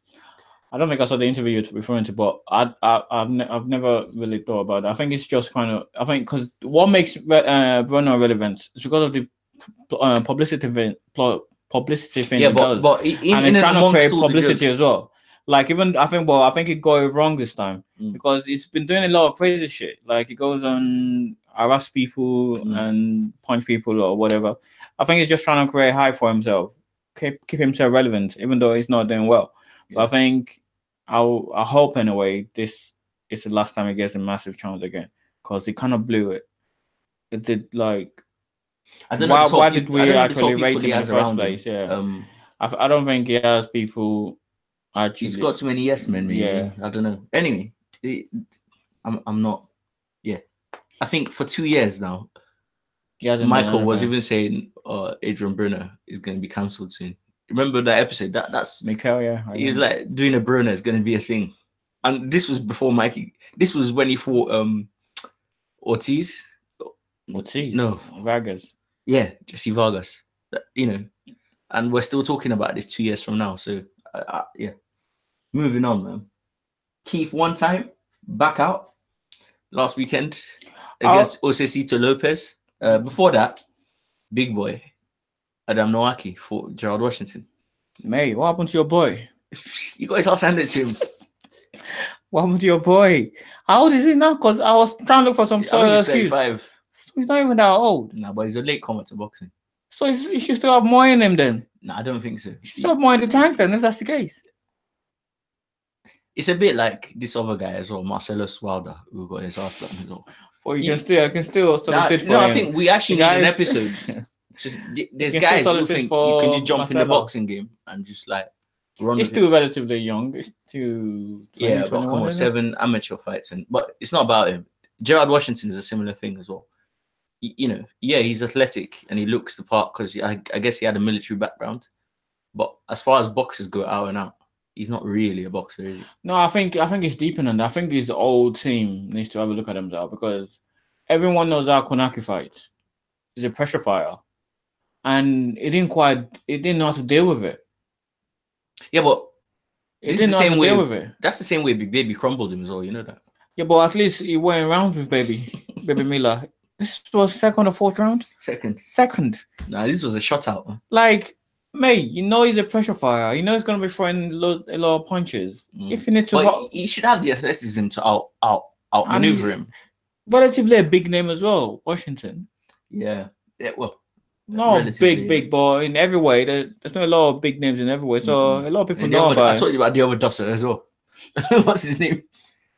I don't think I saw the interview you're referring to, but I've never really thought about it. I think it's just kind of because what makes Bruno relevant is because of the publicity thing Yeah, it but does, but and it's trying to create publicity as well. Like even I think it got it wrong this time because it's been doing a lot of crazy shit. Like it goes on harass people and punch people or whatever. I think he's just trying to create hype for himself, keep himself relevant, even though he's not doing well. Yeah. But I think I hope anyway this is the last time he gets a massive chance again because he kind of blew it. It did like. I don't know. Why did we actually rate him in the first place? Him. Yeah, I don't think he has people. Actually, he's got too many yes men. Maybe. Yeah, I don't know. Anyway, I'm not. Yeah, I think for 2 years now, Michael was even saying, Adrian Bruner is going to be cancelled soon. Remember that episode? That's Mikel. Yeah, he's like doing a Bruner is going to be a thing, and this was before Mikey. This was when he fought Ortiz. No, Vargas. Yeah, Jesse Vargas. You know, and we're still talking about this 2 years from now. So yeah, moving on, man. Keith one time back out last weekend against Osesito Lopez. Before that, big boy Adam Nowaki fought Gerald Washington. Mate, what happened to your boy? You got his ass handed to him. What happened to your boy? How old is he now? Because I was trying to look for some sort of excuse. 35. So he's not even that old. Nah, but he's a late comer to boxing. So he should still have more in him then. Nah, I don't think so. He should still have more in the tank then, if that's the case. It's a bit like this other guy as well, Marcellus Wilder, who got his ass done as well. Or you can still solicit for him. I think we actually need an episode. Just there's guys who think you can just jump in the boxing game and just like run. It's still relatively young. It's still 20, but come on, 7 amateur fights, but it's not about him. Gerald Washington is a similar thing as well. You know, yeah, he's athletic and he looks the part because I guess he had a military background. But as far as boxers go out and out, he's not really a boxer, is he? No, I think it's deeper than that. I think his old team needs to have a look at themselves because everyone knows how Konaki fights. He's a pressure fighter. And it didn't know how to deal with it. Yeah, but it didn't know how to deal with it. That's the same way Big Baby crumbled him as well, you know that? Yeah, but at least he went around with Baby Miller. This was second or fourth round? Second. Nah, this was a shutout, man. Like, mate, you know he's a pressure fighter. You know he's going to be throwing a lot of punches. If you need to... But he should have the athleticism to outmaneuver him. Relatively a big name as well, Washington. Yeah, well... No, big boy in every way. There's not a lot of big names in every way. So a lot of people know about I told you about the other Dusser as well. What's his name?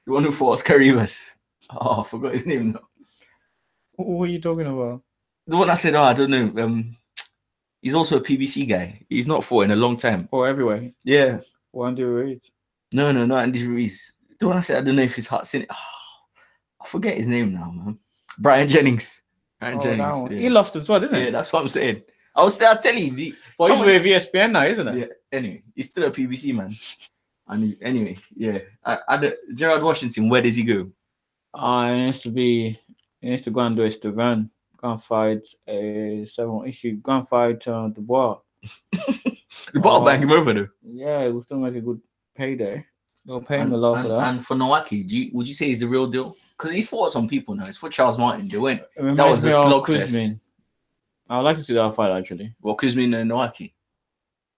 The one who fought Oscar Rivas. Oh, I forgot his name now. What are you talking about? The one I said, I don't know. He's also a PBC guy. He's not fought in a long time. Oh, everywhere. Yeah. Andy Ruiz. No, not Andy Ruiz. The one I said, I don't know if his heart's in it. Oh, I forget his name now, man. Brian Jennings. Yeah. He lost as well, didn't he? Yeah, that's what I'm saying. I'll tell you. He's with ESPN now, isn't it? Yeah. Anyway, he's still a PBC man. And anyway, yeah. Gerald Washington, where does he go? He needs to go and do his to run. Go and fight go and fight Dubois. Dubois back him over though. Yeah, it will still make a good payday. They'll pay him a lot for that. And for Nowaki, would you say he's the real deal? because he's fought some people now. He's fought Charles Martin. They went. It reminds was a me of slugfest. Kuzmin. I would like to see that fight actually. Well, Kuzmin and Nowaki.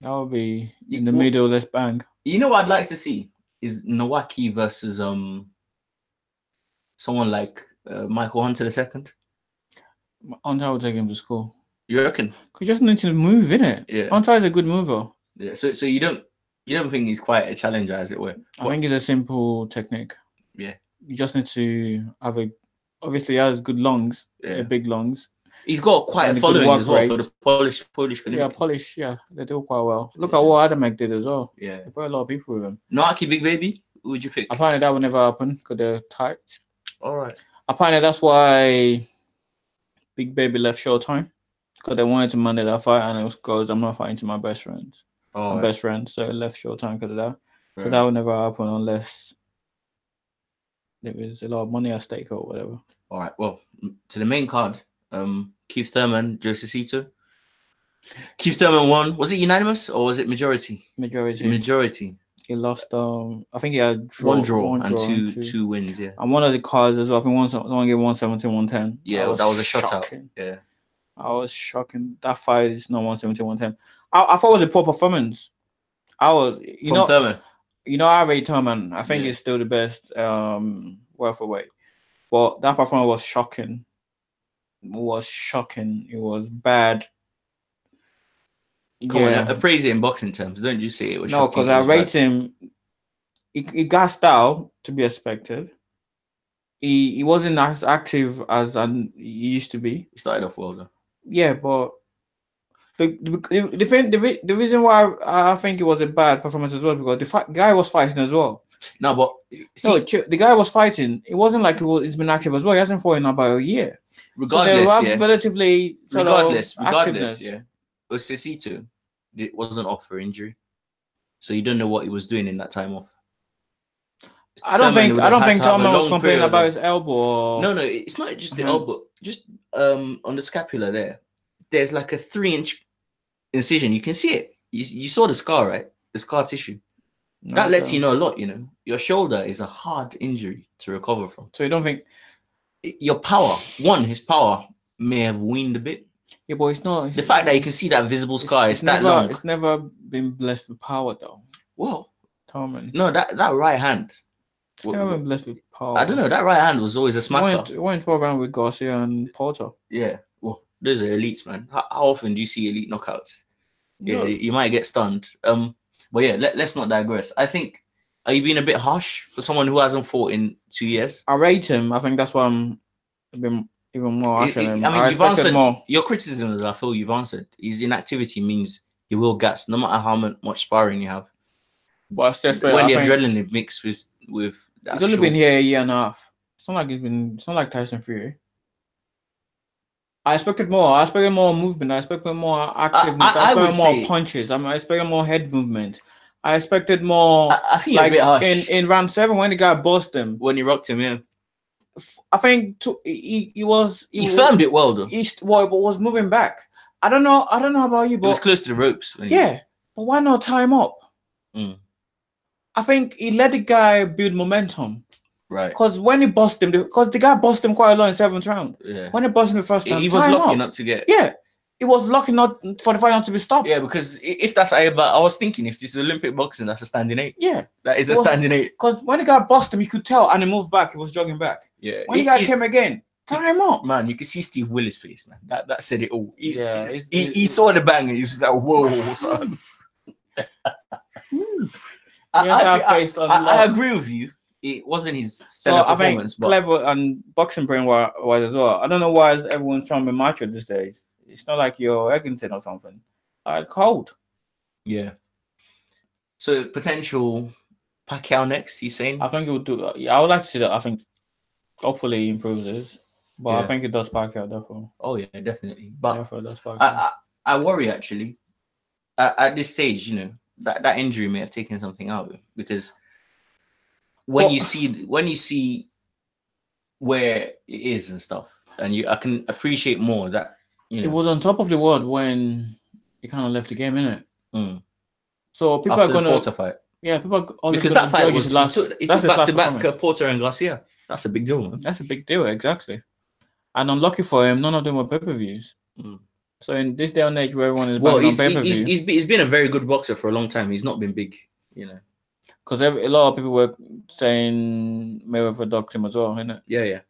That would be in the middle. Let's bang. You know what I'd like to see is Nowaki versus someone like Michael Hunter II. Hunter will take him to school. You reckon? Because you just need to move, innit? Yeah. Hunter is a good mover. Yeah. So you don't think he's quite a challenger, as it were? I think it's a simple technique. Yeah. You just need to have obviously he has good lungs, big lungs. He's got quite a following as well for the Polish community. Yeah, Polish, they do quite well. Look at what Adamek did as well. Yeah. They brought a lot of people with him. Nowaki Big Baby, who would you pick? Apparently that would never happen because they're tight. All right. Apparently that's why Big Baby left Showtime. Because they wanted to manage that fight and it was because I'm not fighting to my best friends. Best friend. So it left Showtime because of that. Right. So that would never happen unless there was a lot of money at stake or whatever. All right. Well, to the main card. Keith Thurman, Joseph Cito. Keith Thurman won. Was it unanimous or was it majority? Majority. He lost. I think he had one draw and two wins. Yeah. And one of the cards as well. I think someone gave 117, 110. Yeah, that was a shutout. Yeah. I was shocking. That fight is not 117, 110. I thought it was a poor performance. Thurman. I rate Thurman. I think he's still the best welterweight. But that performance was shocking. It was bad. Come on, appraise it in boxing terms. Don't you say it was shocking? No, because I rate him. He gassed out to be expected. He wasn't as active as he used to be. He started off well though. Yeah, but the reason why I think it was a bad performance as well because the guy was fighting as well. No, but the guy was fighting. It wasn't like he's been active as well. He hasn't fought in about a year. Regardless, so relatively regardless, yeah. Osesito wasn't off for injury, so you don't know what he was doing in that time off. I don't think Thurman was complaining about his elbow. No, it's not just the elbow. Just on the scapula there's like a 3-inch incision. You can see it. You saw the scar, right? The scar tissue. That lets you know a lot. Your shoulder is a hard injury to recover from. So you don't think your power? his power may have waned a bit. Yeah, but it's not. The fact that you can see that visible scar is that long. It's never been blessed with power, though. Well, Thurman. No, that right hand. It's never been blessed with power. I don't know. That right hand was always a smacker. It went 12 rounds with Garcia and Porter. Yeah. Well, those are elites, man. How often do you see elite knockouts? Yeah, you might get stunned. But yeah, let's not digress. I think, are you being a bit harsh for someone who hasn't fought in 2 years? I rate him. I think that's why I'm being even more harsh on him. I mean, you've answered more. Your criticisms. I feel you've answered. His inactivity means he will gas, no matter how much sparring you have. But when the adrenaline mixed with the he's only been here a year and a half. It's not like Tyson Fury. I expected more. I expected more movement. I expected more activeness. I expected more punches. I expected more head movement. I expected more. I think like a bit harsh. In round 7 when the guy bossed him. When he rocked him, yeah. I think he firmed it well though. But was moving back. I don't know about you, but it was close to the ropes. But why not tie him up? I think he let the guy build momentum. Right. Because when he bossed him, because the guy bossed him quite a lot in 7th round. Yeah. When he bossed him the first time, he was lucky not to get. Yeah. He was lucky not for the fight not to be stopped. Yeah, because if that's I was thinking if this is Olympic boxing, that's a standing 8. Yeah. That is a standing 8. Because when the guy bossed him, you could tell and he moved back, he was jogging back. Yeah. When the guy came again, tie him up. Man, you can see Steve Willis' face, man. That said it all. He saw the bang and he was like, whoa, son. I agree with you. It wasn't his stellar performance. I think clever and boxing brain wise as well. I don't know why everyone's trying to be macho these days. It's not like you're Egginton or something. Cold. Yeah. So potential Pacquiao next, he's saying? I think he will do. I would like to see that. I think hopefully he improves this. But I think it does Pacquiao, definitely. Oh, yeah, definitely. But definitely does Pacquiao. I worry, actually. At this stage, that injury may have taken something out of him. Because when you see where it is and stuff, and I can appreciate more that, It was on top of the world when he kind of left the game, innit? So people after are going to Porter fight. Yeah, people are because that fight was he took back-to-back Porter and Garcia. That's a big deal, man. That's a big deal, exactly. And unlucky for him, none of them were pay-per-views. Mm. So in this day and age where everyone is Well, banging on pay-per-view, he's been a very good boxer for a long time. He's not been big, you know. because a lot of people were saying Mayweather docked him as well, innit? Yeah.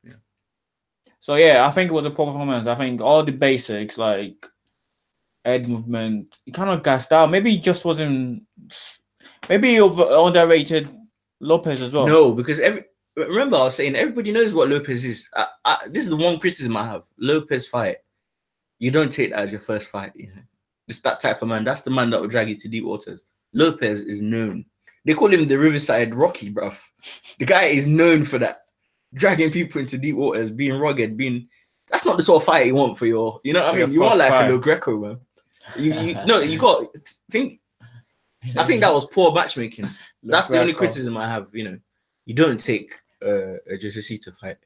So yeah, I think it was a poor performance. I think all the basics like head movement, he kind of gassed out. Maybe he just wasn't. Maybe he underrated Lopez as well. No, because remember I was saying everybody knows what Lopez is. This is the one criticism I have. Lopez fight, you don't take that as your first fight. You know, just that type of man. That's the man that will drag you to deep waters. Lopez is known. They call him the Riverside Rocky, bruv. The guy is known for that, dragging people into deep waters, being rugged, being. That's not the sort of fight you want for your. You know what I mean? You want like a Lo Greco, man. You got think. I think that was poor matchmaking. That's the only criticism I have. You know, you don't take a Josecito fight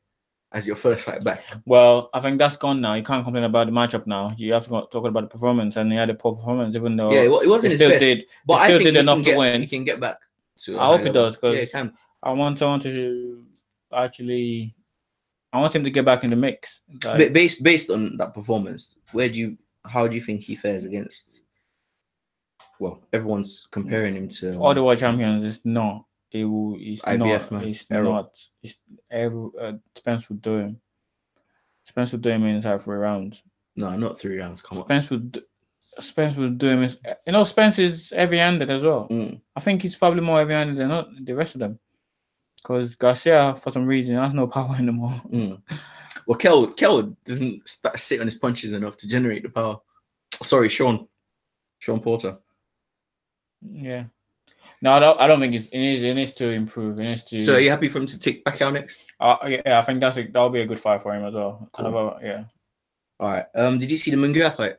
as your first fight back. Well, I think that's gone now. You can't complain about the matchup now. You have to talk about the performance, and he had a poor performance, even though it wasn't his best. But I think did enough to win. He can get back. I hope he does, because I want someone to actually. I want him to get back in the mix. Like, based on that performance, how do you think he fares against? Well, everyone's comparing him to all the world champions. It's not. He's IBF, not. man. It's not. It's Spence would do him. Spence would do him in inside 3 rounds. No, not 3 rounds. Come on. Spence would do him. You know, Spence is heavy-handed as well. I think he's probably more heavy-handed than the rest of them. Because Garcia, for some reason, has no power anymore. Well, Kel doesn't sit on his punches enough to generate the power. Sorry, Sean Porter. Yeah. No, I don't think it needs to improve. It needs to. So, are you happy for him to take Pacquiao next? Yeah, I think that'll be a good fight for him as well. Cool. Yeah. All right. Did you see the Munguia fight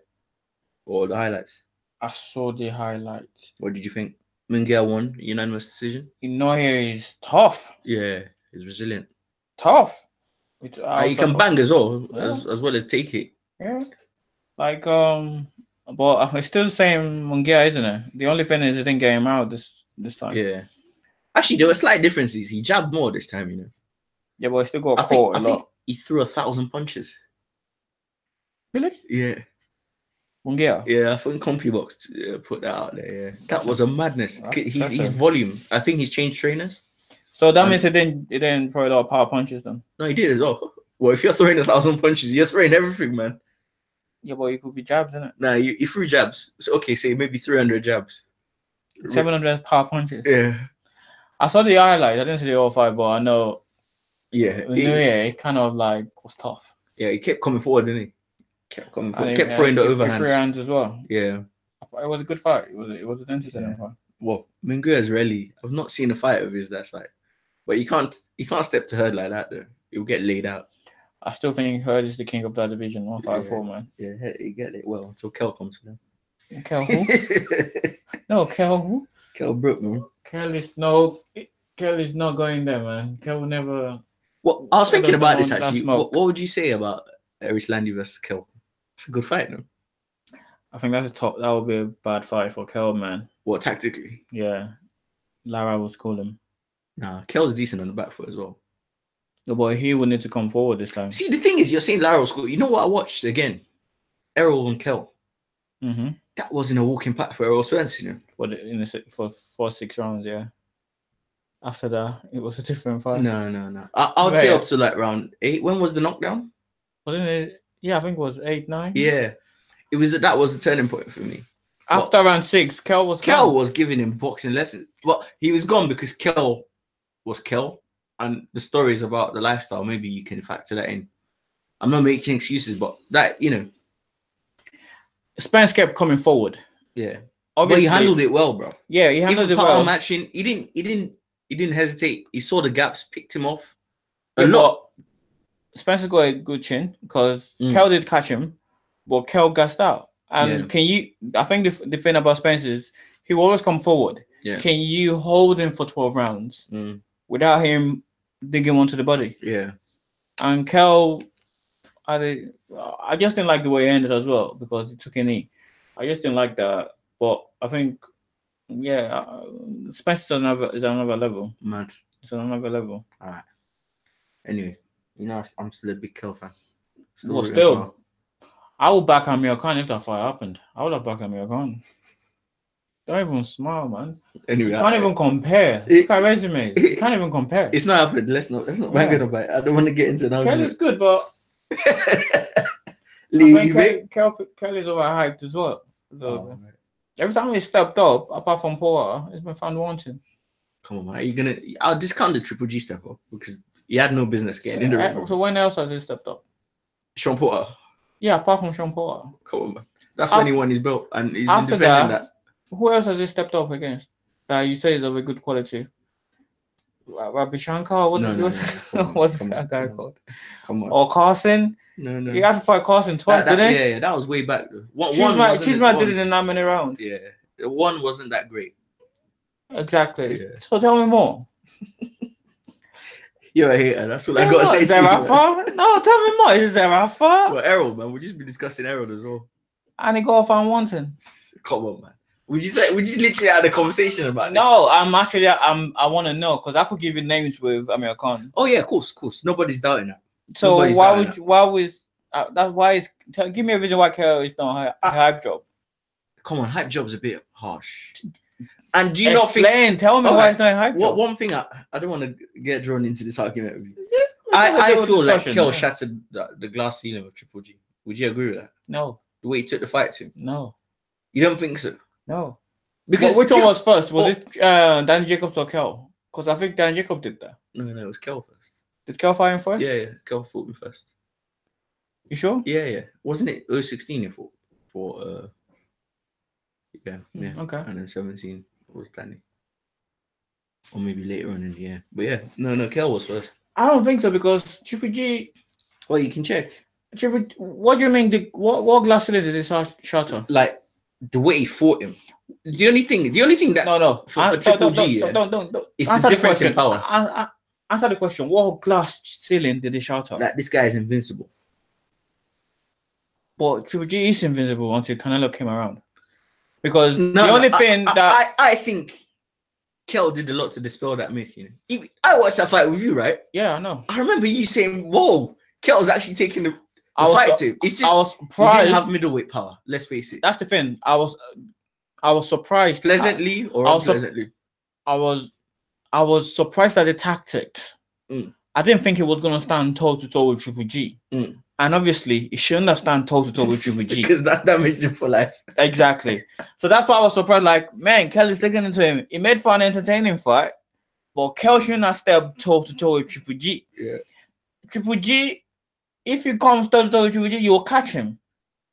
or the highlights? I saw the highlights. What did you think? Munguia won, unanimous decision. He's tough. Yeah, he's resilient. Tough. He can bang as well, as well as take it. Yeah. Like but it's still the same Munguia, isn't it? The only thing is he didn't get him out this time. Yeah. Actually, there were slight differences. He jabbed more this time, you know. Yeah, but he still got caught a lot. Think he threw 1,000 punches. Really? Yeah. Munguia? Yeah, I think CompuBox put that out there. Yeah, that was a madness. His volume. I think he's changed trainers. So that means he didn't throw a lot of power punches then. No, he did as well. Well, if you're throwing 1,000 punches, you're throwing everything, man. Yeah, but it could be jabs, isn't it? Nah, you threw jabs. So, okay, say maybe 300 jabs. 700 power punches. Yeah. I saw the highlight. I didn't see the whole fight, but I know. Yeah. It kind of like was tough. Yeah, he kept coming forward, didn't he? Kept throwing the overhand. 3 rounds as well. Yeah. It was a good fight. It was an entertaining fight. Well, Munguia's really. I've not seen a fight of his that's like. But you can't step to Hurd like that though. He'll get laid out. I still think Hurd is the king of that division, 154, man. Yeah, he get it well until Kel comes to them. Kel who? No, Kel who? Kel Brook, man. Kel is not going there, man. Kel will never. Well, I was thinking about this actually. What would you say about Erislandy versus Kel? It's a good fight, no? I think that's that would be a bad fight for Kel, man. What, tactically? Yeah. Lara was calling. Nah, Kel's decent on the back foot as well. No, but he would need to come forward this time. See, the thing is, you're saying Lara was cool. You know what I watched again? Errol and Kel. Mm-hmm. That wasn't a walking pack for Errol Spence, you know? For 4-6 rounds, yeah. After that, it was a different fight. No. I would say up to like round 8. When was the knockdown? Wasn't it? Yeah, I think it was 8, 9. Yeah. That was a turning point for me. After round 6, Kel was giving him boxing lessons. But he was gone because Kel was Kel. And the stories about the lifestyle, maybe you can factor that in. I'm not making excuses, but that, you know. Spence kept coming forward. Yeah. Obviously, but he handled it well, bro. Yeah, he handled it well. Matching, he didn't hesitate. He saw the gaps, picked him off. A lot. Spencer got a good chin because Kel did catch him, but Kel gassed out. And I think the thing about Spencer is he will always come forward. Yeah. Can you hold him for 12 rounds without him digging onto the body? Yeah. And Kel, I just didn't like the way it ended as well because he took a knee. I just didn't like that. But I think, Spencer is another level. Mad. It's another level. All right. Anyway, you know, I'm still a big Kel fan. Well, rooting still. for her. I would back Amir Khan if that fight happened. I would have backed Amir Khan. Don't even smile, man. Anyway, You can't even compare. Look at resumes. You can't even compare. It's not happened. Let's not bang it about it. I don't want to get into that. Kelly's good, but Kelly's overhyped as well. Oh, Every time he stepped up, apart from Porter, he's been found wanting. come on, man. Are you gonna? I'll discount the Triple G step up because he had no business getting in the ring. So when else has he stepped up? Sean Porter. Yeah, apart from Sean Porter. Come on, man. That's when he won his belt, and he's been defending that. Who else has he stepped up against that you say is of a good quality? Rabbi Shankar? What's that guy called? Come on. Or Carson? No. He had to fight Carson twice, didn't he? Yeah, that was way back though. Cheeseman did it in 9 minute round. Yeah. The one wasn't that great. Exactly. Yeah. So tell me more. You're a hater. That's what I got to say. Is there Rafa? No, tell me more. Is there Rafa? Well, Errol, man. We'll just be discussing Errol as well. And he got found wanting. Come on, man. We just literally had a conversation about this. No, I want to know because I could give you names with Amir Khan. Oh yeah, of course. Nobody's doubting that. So give me a reason why KO is not a hype job. Come on, hype job's a bit harsh. And do you not think? Tell me why it's not a hype job. One thing I don't want to get drawn into this argument with you. I feel like KO shattered the glass ceiling of Triple G. Would you agree with that? No. The way he took the fight to him? No. You don't think so? No. Because which one was first? Was it Danny Jacobs or Kel? Because I think Danny Jacobs did that. No, it was Kel first. Did Kel fight him first? Yeah. Kel fought him first. You sure? Yeah. Wasn't it 16 he fought for yeah. Okay. And then 17 was Danny. Or maybe later on in the year. But yeah, no, Kel was first. I don't think so because Triple G. Well, you can check. What do you mean? What glass ceiling did this shatter? Like the way he fought him. The only thing that no for Triple G, don't. It's the difference in power. Answer the question. What glass ceiling did he shatter? Like this guy is invincible. But Triple G is invincible until Canelo came around. Because the only thing I think Kel did a lot to dispel that myth. You know, I watched that fight with you, right? Yeah, I know. I remember you saying, "Whoa, Kel's actually taking the fight to him." It's just I was surprised. He didn't have middleweight power. Let's face it. That's the thing. I was surprised pleasantly or unpleasantly. I was surprised at the tactics. I didn't think it was going to stand toe to toe with Triple G. And obviously, it shouldn't have stand toe to toe with Triple G. Because that's damaged him for life. Exactly. So that's why I was surprised. Like, man, Kelly's sticking into him. He made for an entertaining fight. But Kel shouldn't have stepped toe to toe with Triple G. Yeah. Triple G, if he comes toe to toe with Triple G, you will catch him.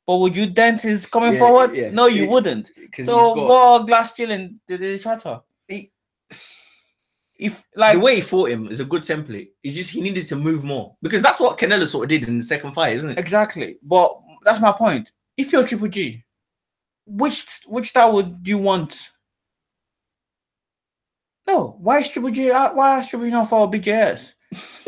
But would you dent his coming forward? Yeah. No, you wouldn't. So what glass ceiling did he shatter? If like the way he fought him is a good template. It's just he needed to move more because that's what Canelo sort of did in the second fight, isn't it? Exactly. But that's my point. If you're Triple G, which style would you want? No, why is Triple G? Why is Triple G not for BJS?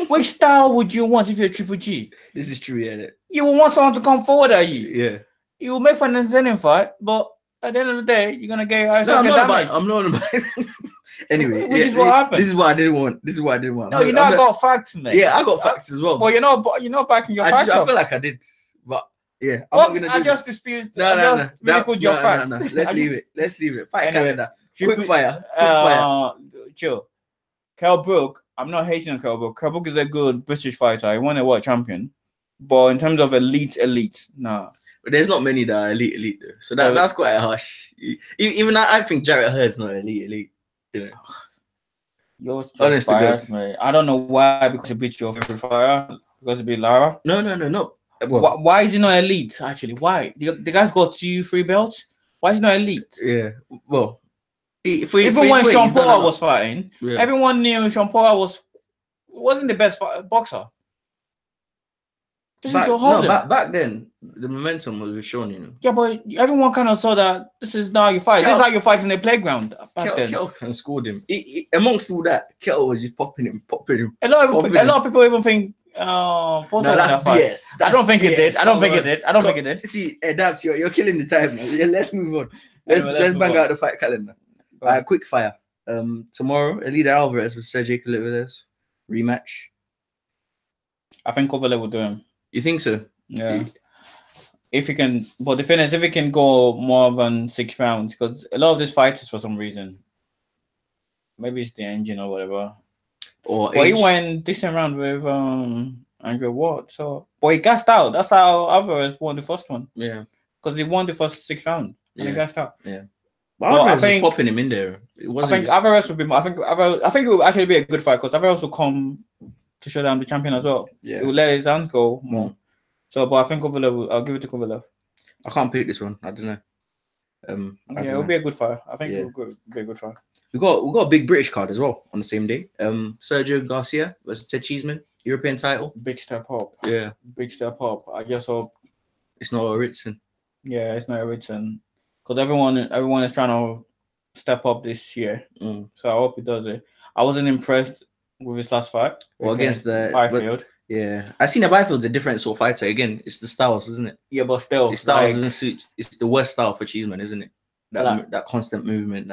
Which style would you want if you're Triple G? This is true, yeah. You will want someone to come forward at you. Yeah. You will make for an entertaining fight, but at the end of the day, you're gonna get your I'm not about. Anyway, which is what happened. This is what I didn't want. No, I got facts, man. Yeah, I got facts as well. But you're not backing your facts. I feel like I did, but yeah. I just dispute. No. Your facts. No. Let's leave it. Fight anyway, calendar. Quick fire. Chill. Kell Brook. I'm not hating on Kell Brook. Kell Brook is a good British fighter. He won a world champion. But in terms of elite, nah. But there's not many that are elite though. So that's quite harsh. Even I think Jarrett Hurd's not elite. You know. Yours just biased, mate. I don't know why, because you beat your favorite fighter, because you beat Lara. No. Well, why is he not elite? Actually, why? The guy's got 2-3 belts. Why is he not elite? Yeah. Well, when Sean Porter was fighting, everyone knew Sean Porter wasn't the best boxer. Back then, the momentum was with Sean, you know. Yeah, but everyone kind of saw that this is now you fight. This is how you fight in the playground. Kel kind of scored him. Amongst all that, Kel was just popping him. A lot of people even think. No, that's BS. I don't think it did. I don't think it did. See, Dabs, you're killing the time, man. Yeah, let's move on. Let's bang out the fight calendar. Quick fire. Tomorrow, Elida Alvarez with Sergio Calivales rematch. I think Kovalev will do him. You think so? Yeah. If he can, but the thing is, if he can go more than 6 rounds, because a lot of these fighters, for some reason, maybe it's the engine or whatever. Or But he age? went decent round with Andrew Ward. So, but he gassed out. That's how Alvarez won the first one. Yeah. Because he won the first 6 rounds and he gassed out. Yeah. But Alvarez I think was popping him in there. It I wasn't. think Alvarez would be. I think it will actually be a good fight because Alvarez will come to show down the champion as well. Yeah. He will let his hands go more. So, but I think Kovalev. I'll give it to Kovalev. I can't pick this one. I don't know. It'll be a good fight. I think Yeah. it will be a good fight. We got a big British card as well on the same day. Sergio Garcia versus Ted Cheeseman, European title. Big step up. Yeah. Big step up. I just hope. It's not a Ritson. Yeah, it's not a written. Because everyone is trying to step up this year. So I hope he does it. I wasn't impressed with his last fight. Well, against the Byfield. Yeah, I seen a Byfield's a different sort of fighter. Again, it's the styles, isn't it? Yeah, but still, His style doesn't suit. It's the worst style for Cheeseman, isn't it? Like- That constant movement.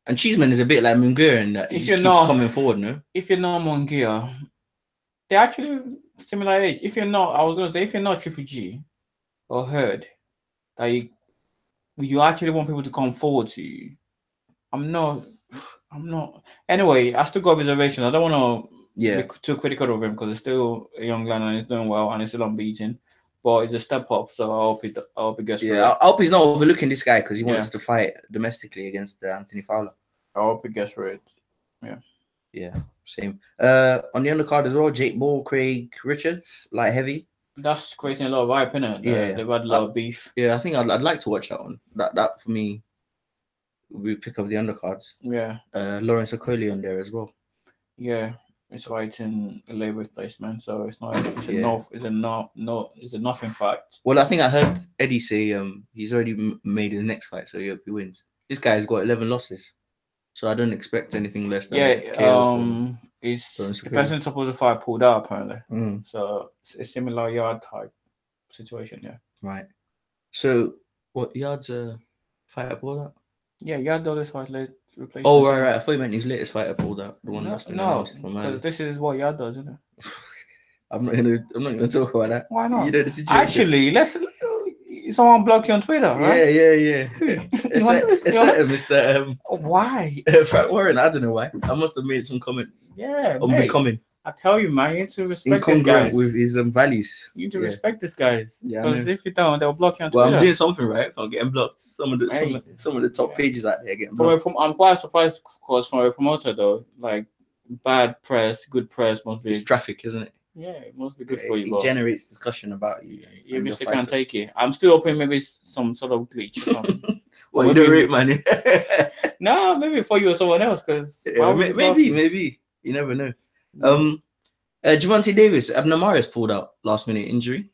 And Cheeseman is a bit like Munguia in that he If just you're keeps not- coming forward. No, If you're not Munguia, they're actually similar age. If you're not Triple G or Hurd, that you actually want people to come forward to you. I'm not. Anyway, I still got reservations. I don't want to yeah, be too critical of him because he's still a young lad and he's doing well and he's still unbeaten. But it's a step up, so I hope he gets through it. I hope he's not overlooking this guy because he wants Yeah. to fight domestically against Anthony Fowler. I hope he gets through it. Yeah, same. On the undercard as well, Jake Paul, Craig Richards, light heavy. That's creating a lot of hype, innit? Yeah. They've had a lot of beef. Yeah, I think I'd like to watch that one. That for me, we pick up the undercards. Yeah, Lawrence Okoli on there as well. yeah. It's fighting a labor replacement, so it's not. It's Yeah. a nothing fight. Well, I think I heard Eddie say he's already made his next fight, so he hope he wins. This guy's got 11 losses, so I don't expect anything less than Yeah, KO from- it's Lawrence the Okoli. person supposed to fight pulled out apparently. Mm, So it's a similar yard type situation. Yeah, right. So what yards fighter pulled out? yeah. Yard does this fight late replacement. Oh right. I thought you meant his latest fighter pulled out. The one No, that's been no. announced from So early. this is what yard does, isn't it? I'm not gonna talk about that. Why not? You know the situation. Actually, someone block you on Twitter, right? Yeah. It's Mr. Why? Frank Warren. I don't know why. I must have made some comments Yeah, on mate. becoming I tell you, man, you need to respect these incongruent guys. with his values. You need to Yeah. respect these guys. Yeah, I Because know. if you don't, they'll block you on Well, Twitter. I'm doing something right if I'm getting blocked. Some of the Hey. some of the top pages out there getting From blocked. I'm quite surprised, of course, from a promoter though. Like bad press, good press must be. It's traffic, isn't it? Yeah, it must be good for you. It But generates discussion about you. you and your obviously can't fighters. take it. I'm still hoping maybe it's some sort of glitch or something. Well, you Maybe- don't rate man. No, maybe for you or someone else. Because Yeah, maybe you never know. Javante Davis, Abnamarius pulled out last minute injury.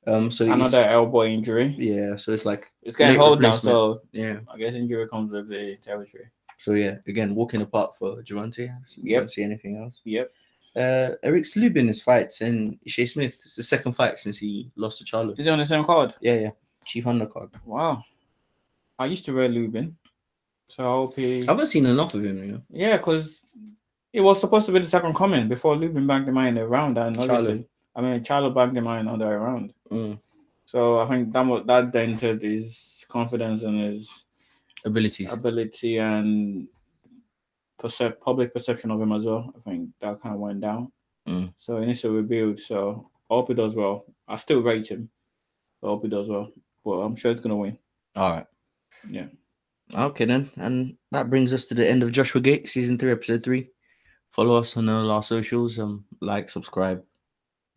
So another elbow injury. yeah, so it's like It's getting late hold now, replacement. so yeah. I guess injury comes with the territory. So yeah, again walking apart for Javante. Yep. Don't see anything else. Yep. Eric Slubin is fights and Shea Smith. It's the second fight since he lost to Charlo. Is he on the same card? Yeah. Chief undercard. Wow. I used to read Lubin, so I hope he. I haven't seen enough of him, you know. Yeah, because it was supposed to be the second coming before Lubin banked him in the round, and obviously, Charlo banked him in on the round. Mm. So I think that dented his confidence and his Abilities. ability and public perception of him as well. I think that kind of went down. Mm. So he needs to rebuild. So I hope he does well. I still rate him. I hope he does well. But I'm sure he's gonna win. All right. Yeah. Okay then, and that brings us to the end of Joshua Gate season 3, episode 3. Follow us on all our socials. Like, subscribe.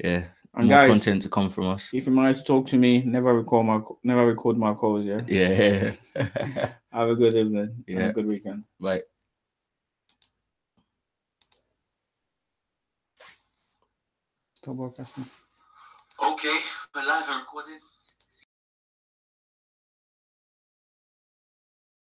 Yeah. And More guys, content to come from us. if you manage to talk to me, never record my calls. Yeah. Yeah. Have a good evening. Yeah. And a good weekend. Right. Stop broadcasting. Okay, we're live and recording.